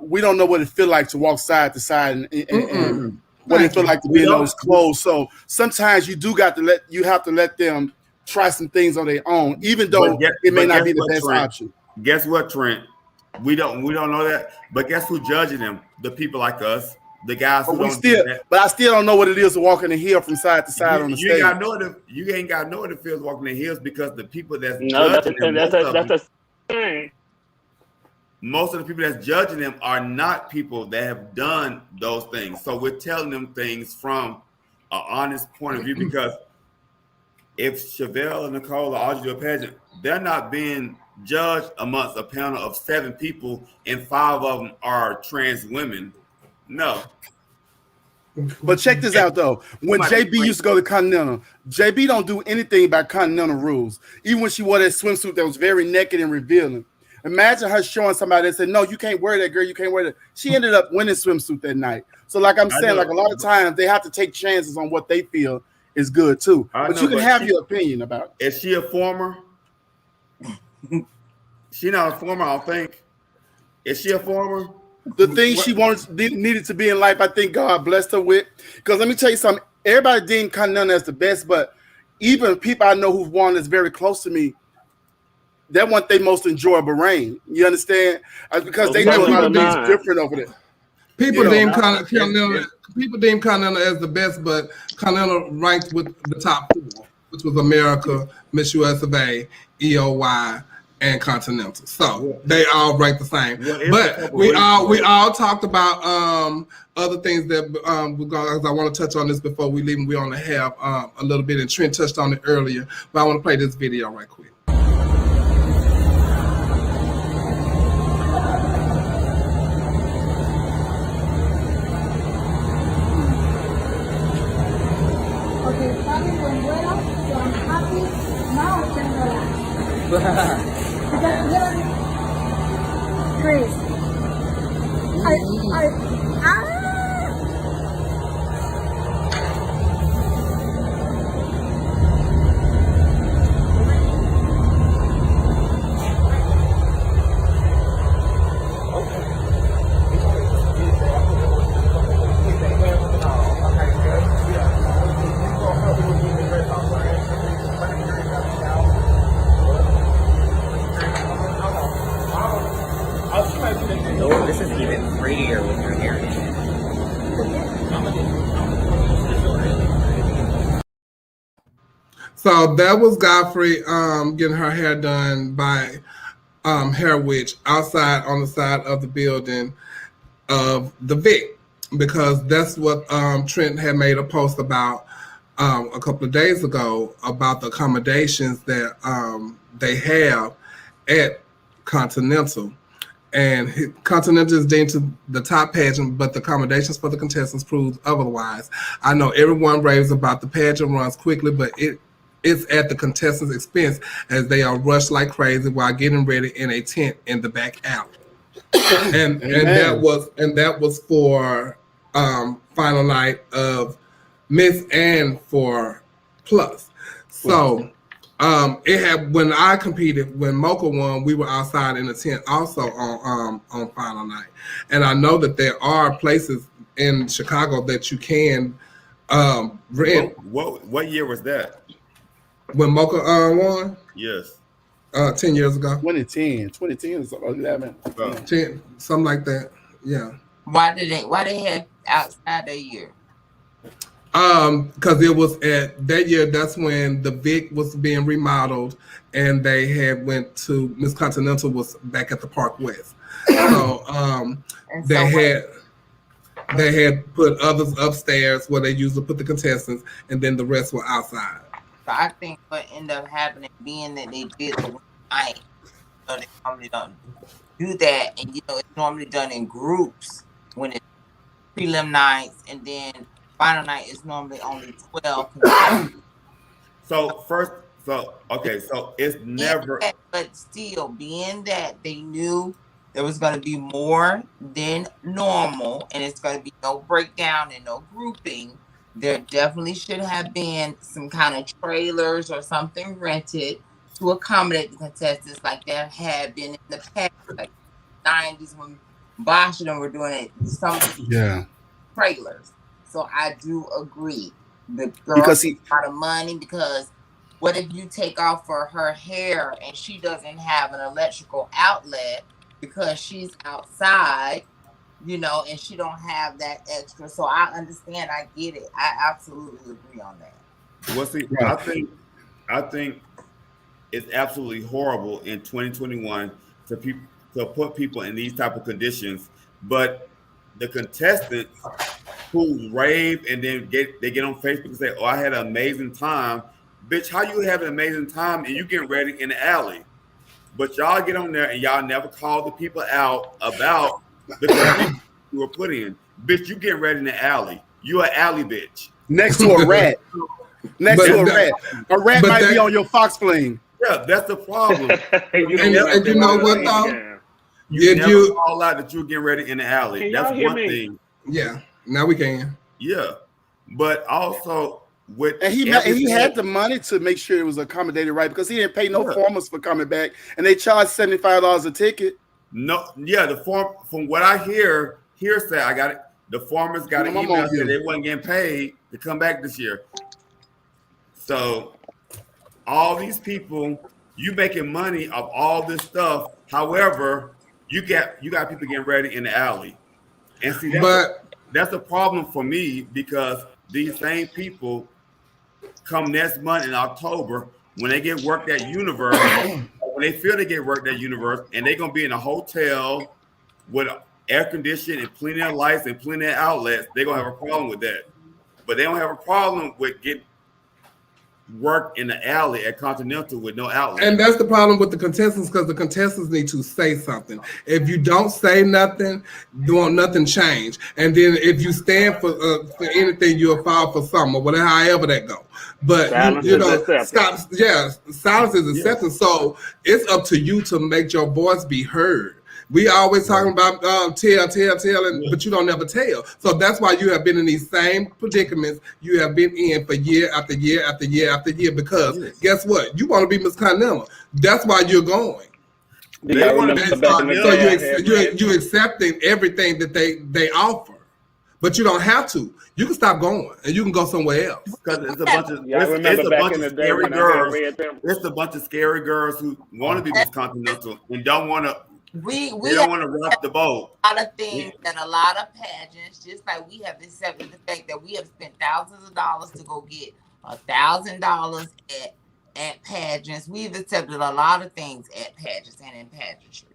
We don't know what it feels like to walk side to side and what it feels like to be in those clothes. So sometimes you have to let them try some things on their own, even though it may not be the best option. Guess what, Trent? We don't know that, but guess who judging them? The people like us, the guys who don't do that. But I still don't know what it is to walk in the hill from side to side on the stage. You ain't got to know what it feels walking the hills because the people that's judging them, that's a thing. Most of the people that's judging them are not people that have done those things. So we're telling them things from an honest point of view because if Chevelle and Nicole or Audrey do a pageant, they're not being judged amongst a panel of 7 people and 5 of them are trans women. No. But check this out though. When JB used to go to Continental, JB don't do anything by Continental rules. Even when she wore that swimsuit that was very naked and revealing. Imagine her showing somebody that said, no, you can't wear that, girl. You can't wear that. She ended up winning swimsuit that night. So like I'm saying, like a lot of times they have to take chances on what they feel is good too. But you can have your opinion about it. Is she a former? She not a former, I don't think. Is she a former? The thing she needed to be in life, I think God blessed her with. Because let me tell you something. Everybody deemed Continental as the best, but even people I know who've won that's very close to me, that wasn't their most enjoyable reign. You understand? Because they know a lot of things different over there. People deem Continental as the best, but Continental ranked with the top 4, which was America, Miss US of A, EOY, and Continental. So they all rank the same. But we all talked about other things that I want to touch on this before we leave. We only have a little bit, and Trent touched on it earlier, but I want to play this video right quick. Okay, probably went well, so I'm happy. Now I can relax. Because you're Chris. Oh, this is even prettier with your hair. So that was Godfrey getting her hair done by Hair Witch outside on the side of the building of the Vic, because that's what Trent had made a post about a couple of days ago about the accommodations that they have at Continental. And Continental is deemed to the top pageant, but the accommodations for the contestants proves otherwise. I know everyone raves about the pageant runs quickly, but it's at the contestants' expense as they are rushed like crazy while getting ready in a tent in the back alley. and that was for final night of Miss and for Plus. So it had, when I competed, when Mocha won, we were outside in the tent also on final night. And I know that there are places in Chicago that you can rent. What year was that? When Mocha won? Yes. 10 years ago. 2010 is 11. 10, something like that. Yeah. Why they have outside that year? Because it was at that year, that's when the Vic was being remodeled and they had went to Miss Continental was back at the Park West. So they had put others upstairs where they usually put the contestants, and then the rest were outside. So I think what ended up happening, being that they did the night, so they normally don't do that, and it's normally done in groups when it's prelim nights, and then final night is normally only 12. So it's never. But still, being that they knew there was going to be more than normal, and it's going to be no breakdown and no grouping, there definitely should have been some kind of trailers or something rented to accommodate the contestants, like there had been in the past, like 90s when Bosch and them were doing it. Some trailers. So I do agree. The girl has a lot of money, because what if you take off for her hair and she doesn't have an electrical outlet because she's outside, and she don't have that extra. So I understand. I get it. I absolutely agree on that. Well, see, I think it's absolutely horrible in 2021 to put people in these type of conditions. But the contestants who rave and then they get on Facebook and say, "Oh, I had an amazing time." Bitch, how you have an amazing time and you getting ready in the alley? But y'all get on there and y'all never call the people out about the conditions you were put in. Bitch, you getting ready in the alley. You an alley bitch. Next to a rat. A rat might be on your Fox plane. Yeah, that's the problem. and you know what though? You call out that you're getting ready in the alley. That's one thing. Yeah, now we can. Yeah, but also he had the money to make sure it was accommodated right, because he didn't pay no formers for coming back, and they charged $75 a ticket. No, yeah, the form, from what I hearsay, I got it. The farmers got an email that they wasn't getting paid to come back this year. So all these people, you making money off all this stuff. However, you got people getting ready in the alley, and see that's a problem for me, because these same people come next month in October when they get worked at Universe, when they feel they get work at universe and they're gonna be in a hotel with air conditioning and plenty of lights and plenty of outlets, they're gonna have a problem with that. But they don't have a problem with getting work in the alley at Continental with no outlet. And that's the problem with the contestants, because the contestants need to say something. If you don't say nothing, nothing change. And then if you stand for anything, you'll fall for something or whatever, however that go. But you know, silence is acceptance. So it's up to you to make your voice be heard. We always talking about tell, but you don't never tell. So that's why you have been in these same predicaments you have been in for year after year after year after year. Because guess what? You want to be Miss Continental. That's why you're going. So you're accepting everything that they offer, but you don't have to. You can stop going and you can go somewhere else. Because it's a bunch of it's a bunch of scary girls. It's a bunch of scary girls who want to be Miss Continental and don't want to. We don't want to rock the boat. A lot of things that a lot of pageants, just like we have accepted the fact that we have spent thousands of dollars to go get $1,000 at pageants. We've accepted a lot of things at pageants and in pageantry.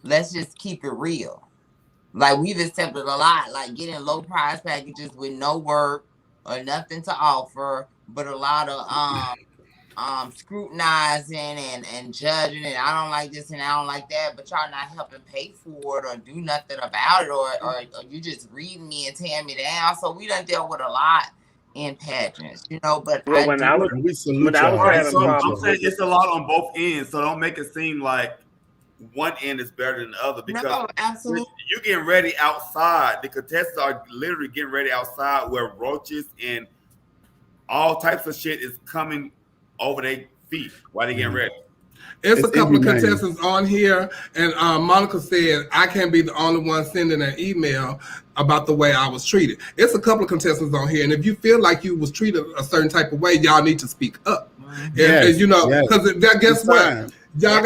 Let's just keep it real. Like we've accepted a lot, like getting low price packages with no work or nothing to offer, but a lot of scrutinizing and judging, and I don't like this and I don't like that, but y'all not helping pay for it or do nothing about it, or you just reading me and tearing me down. So we done dealt with a lot in pageants, you know. But I'm saying it's a lot on both ends, so don't make it seem like one end is better than the other, because absolutely. You're getting ready outside. The contestants are literally getting ready outside where roaches and all types of shit is coming over their feet while they getting ready. It's a couple of contestants on here, and Monica said, I can't be the only one sending an email about the way I was treated. It's a couple of contestants on here, and if you feel like you was treated a certain type of way, y'all need to speak up. And you know, because guess what? Y'all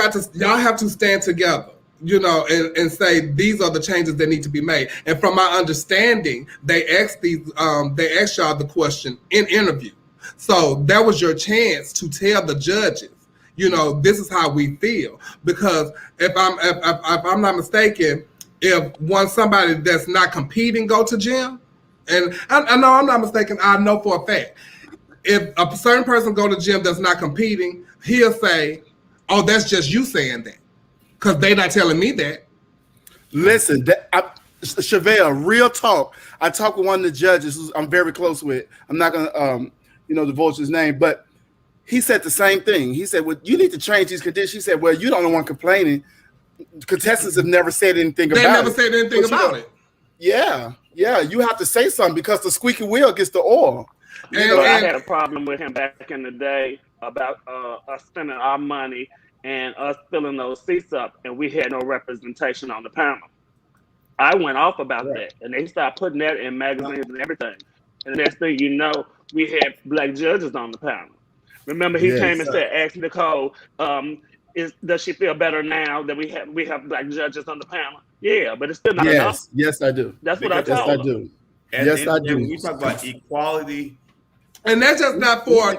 have to stand together, you know, and say these are the changes that need to be made. And from my understanding, they asked y'all the question in interview. So that was your chance to tell the judges, you know, this is how we feel. Because if I'm not mistaken, if somebody that's not competing go to gym, and I know I'm not mistaken, I know for a fact, if a certain person go to gym that's not competing, he'll say, oh, that's just you saying that, because they not telling me that. Listen, Chevelle, real talk. I talked with one of the judges who I'm very close with. I'm not gonna divulge his name, but he said the same thing. He said, well, you need to change these conditions. He said, well, you're the only one complaining. Contestants have never said anything about it. They never said anything about it. Yeah. You have to say something, because the squeaky wheel gets the oil. And I had a problem with him back in the day about us spending our money and us filling those seats up, and we had no representation on the panel. I went off about that, and they started putting that in magazines and everything. And the next thing you know, we had black judges on the panel. Remember, he came and said, asked Nicole, does she feel better now that we have black judges on the panel? Yeah, but it's still not enough. Yes, I do. That's what I told him. I do. Yes, I do. We talk about equality. And that's just not for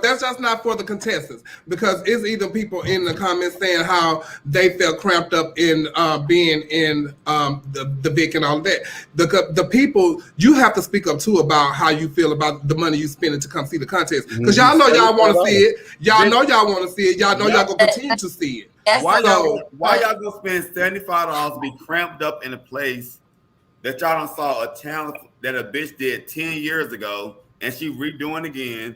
the contestants, because it's either people in the comments saying how they felt cramped up in being in the Vic and all of that. The people, you have to speak up too about how you feel about the money you spending to come see the contest, because y'all know y'all want to see it. Y'all know y'all want to see it. Y'all know y'all gonna continue to see it. Why y'all gonna spend $75 to be cramped up in a place that y'all done saw a talent that a bitch did 10 years ago? And she redoing again.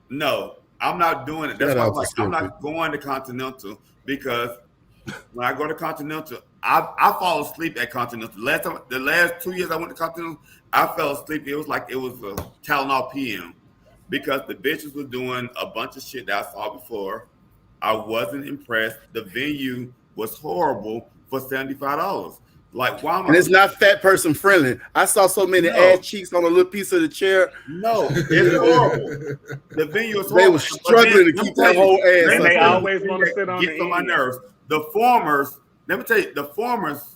No, I'm not doing it. That's why I'm not going to Continental, because when I go to Continental, I fall asleep at Continental. The last 2 years I went to Continental, I fell asleep. It was like it was a Tylenol PM, because the bitches were doing a bunch of shit that I saw before. I wasn't impressed. The venue was horrible for $75. Like, why am I? And it's not fat person friendly. I saw so many ass cheeks on a little piece of the chair. No, it's horrible. The venue is horrible. They were struggling to keep that whole ass. And they always want to sit on gets on my nerves. The formers, let me tell you, the formers,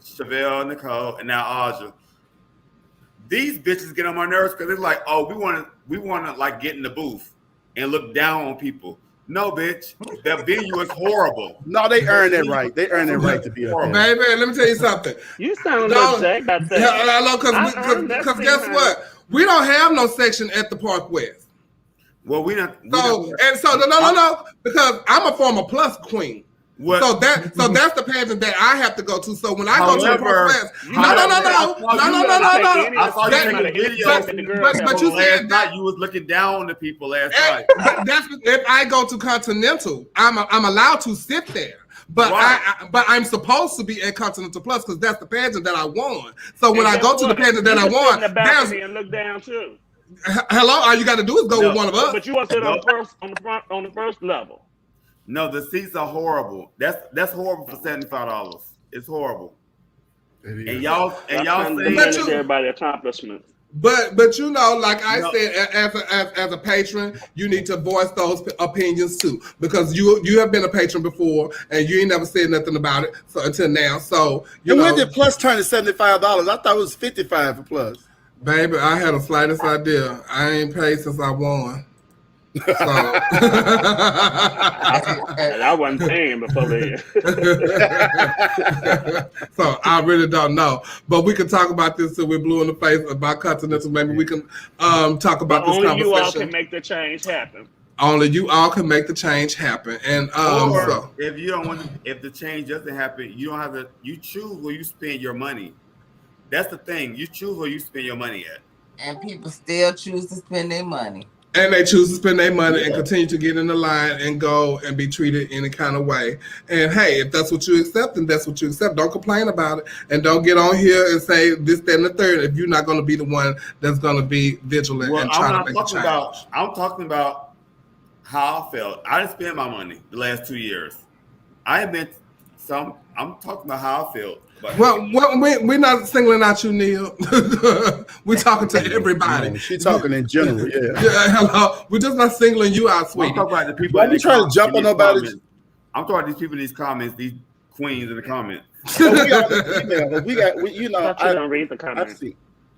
Chevelle, Nicole, and now Aja, these bitches get on my nerves because it's like, oh, we want to like get in the booth and look down on people. No, bitch. That venue is horrible. No, they earned that right. They earned that right to be up there. Baby, let me tell you something. You sound a little jacked about that. Because guess what? We don't have no section at the Park West. Well, we not. No, because I'm a former Plus queen. What? So that's the pageant that I have to go to. So when I go to the Park West, no. I saw you taking a video. But you said that you was looking down on the people last night. That's if I go to Continental, I'm allowed to sit there. But I'm supposed to be at Continental Plus because that's the pageant that I won. So when I go to the pageant that I won, there's and look down too. Hello, all you got to do is go with one of us. But you want to sit on the first level. No, the seats are horrible. That's horrible for $75. It's horrible. And y'all saying everybody accomplishments. But you know, like I said, as a patron, you need to voice those opinions too, because you have been a patron before and you ain't never said nothing about it until now. So when did Plus turn to $75? I thought it was $55 for Plus. Baby, I had the slightest idea. I ain't paid since I won. So I wasn't paying before that. So I really don't know. But we can talk about this till we're blue in the face about Continental. Maybe we can talk about this conversation. Only you all can make the change happen. Only you all can make the change happen. And so if you don't want if the change doesn't happen, you don't have to you choose where you spend your money. That's the thing. You choose where you spend your money at. And people still choose to spend their money. And they choose to spend their money and continue to get in the line and go and be treated any kind of way. And hey, if that's what you accept, then that's what you accept. Don't complain about it. And don't get on here and say this, that, and the third if you're not going to be the one that's going to be vigilant and try to make a change. I'm talking about how I felt. I didn't spend my money the last 2 years. I'm talking about how I felt. Well, we're not singling out you, Neil. We're talking to everybody. She's talking in general, yeah. Hello. We're just not singling you out, sweetie. I'm talking about the people. Don't be trying to jump on nobody. I'm talking about these people in these comments, these queens in the comments. We got, you know, I don't read the comments.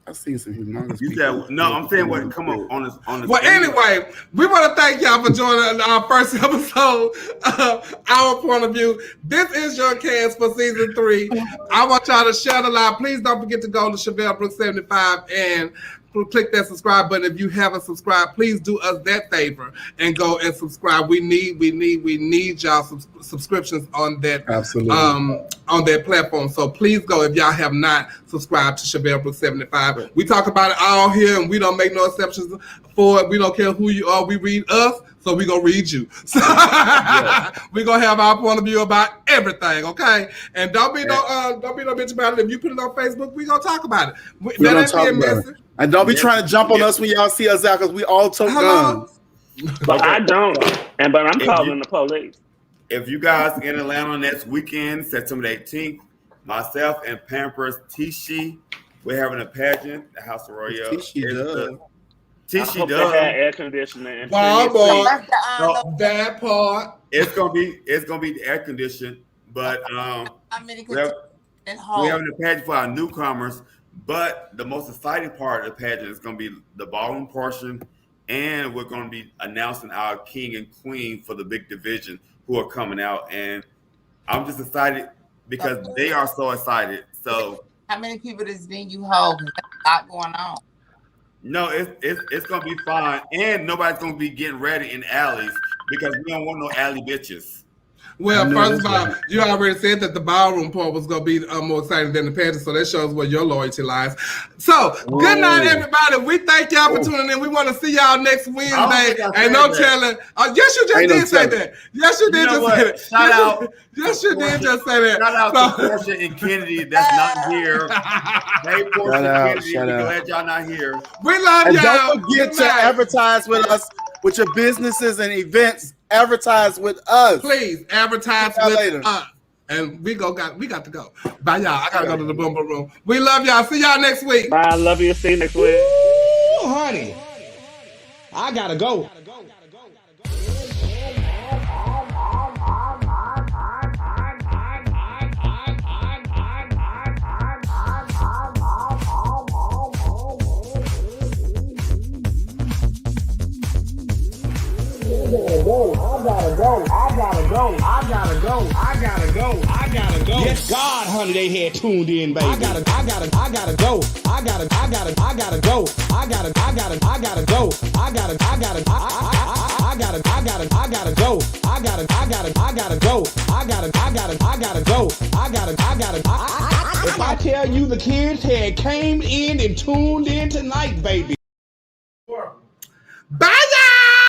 I've seen some humongous people. No, I'm saying what come on this. Well, anyway, we want to thank y'all for joining our first episode of Our Point of View. This is your cast for season 3. I want y'all to share the live. Please don't forget to go to Chevelle Brooks 75 and click that subscribe button. If you haven't subscribed, please do us that favor and go and subscribe. We need y'all subscriptions on that on that platform. So please go if y'all have not subscribed to Chevelle Brooks 75. We talk about it all here and we don't make no exceptions for it. We don't care who you are. We read us. So we're going to read you. So we're going to have our point of view about everything, okay? And don't be no bitch about it. If you put it on Facebook, we're going to talk about it. That ain't being messy. And don't be trying to jump on us when y'all see us out because we all took guns. But I don't. But I'm calling the police. If you guys in Atlanta next weekend, September 18th, myself and Pampers Tishi, we're having a pageant, the House of Royale. Tishi does air conditioning. That part. It's gonna be air conditioned, but we're having a pageant for our newcomers. But the most exciting part of the pageant is going to be the ballroom portion, and we're going to be announcing our king and queen for the big division who are coming out. And I'm just excited because they are so excited. So, how many people does venue hold? There's a lot going on. No, it's going to be fine, and nobody's going to be getting ready in alleys because we don't want no alley bitches. Well, first of all, you already said that the ballroom part was going to be more exciting than the pageant, so that shows where your loyalty lies. So, good night, everybody. We thank y'all for tuning in. We want to see y'all next Wednesday. Ain't no telling. Yes, you just did say that. Yes, you did just say that. Shout out. Yes, you did just say that. Shout out to Portia and Kennedy that's not here. Hey, Portia and Kennedy, we're glad y'all not here. We love y'all. And don't forget to advertise with us with your businesses and events. Advertise with us. Please advertise with us. And we got to go. Bye, y'all. I gotta go to the boom room. We love y'all. See y'all next week. Bye. I love you. See you next week. Ooh, honey. I gotta go. Yes, God, honey, they had tuned in, baby. I gotta go. I gotta go. I gotta go. I gotta go. I gotta go. I gotta go. I gotta go. If I tell you the kids had came in and tuned in tonight, baby. Bye.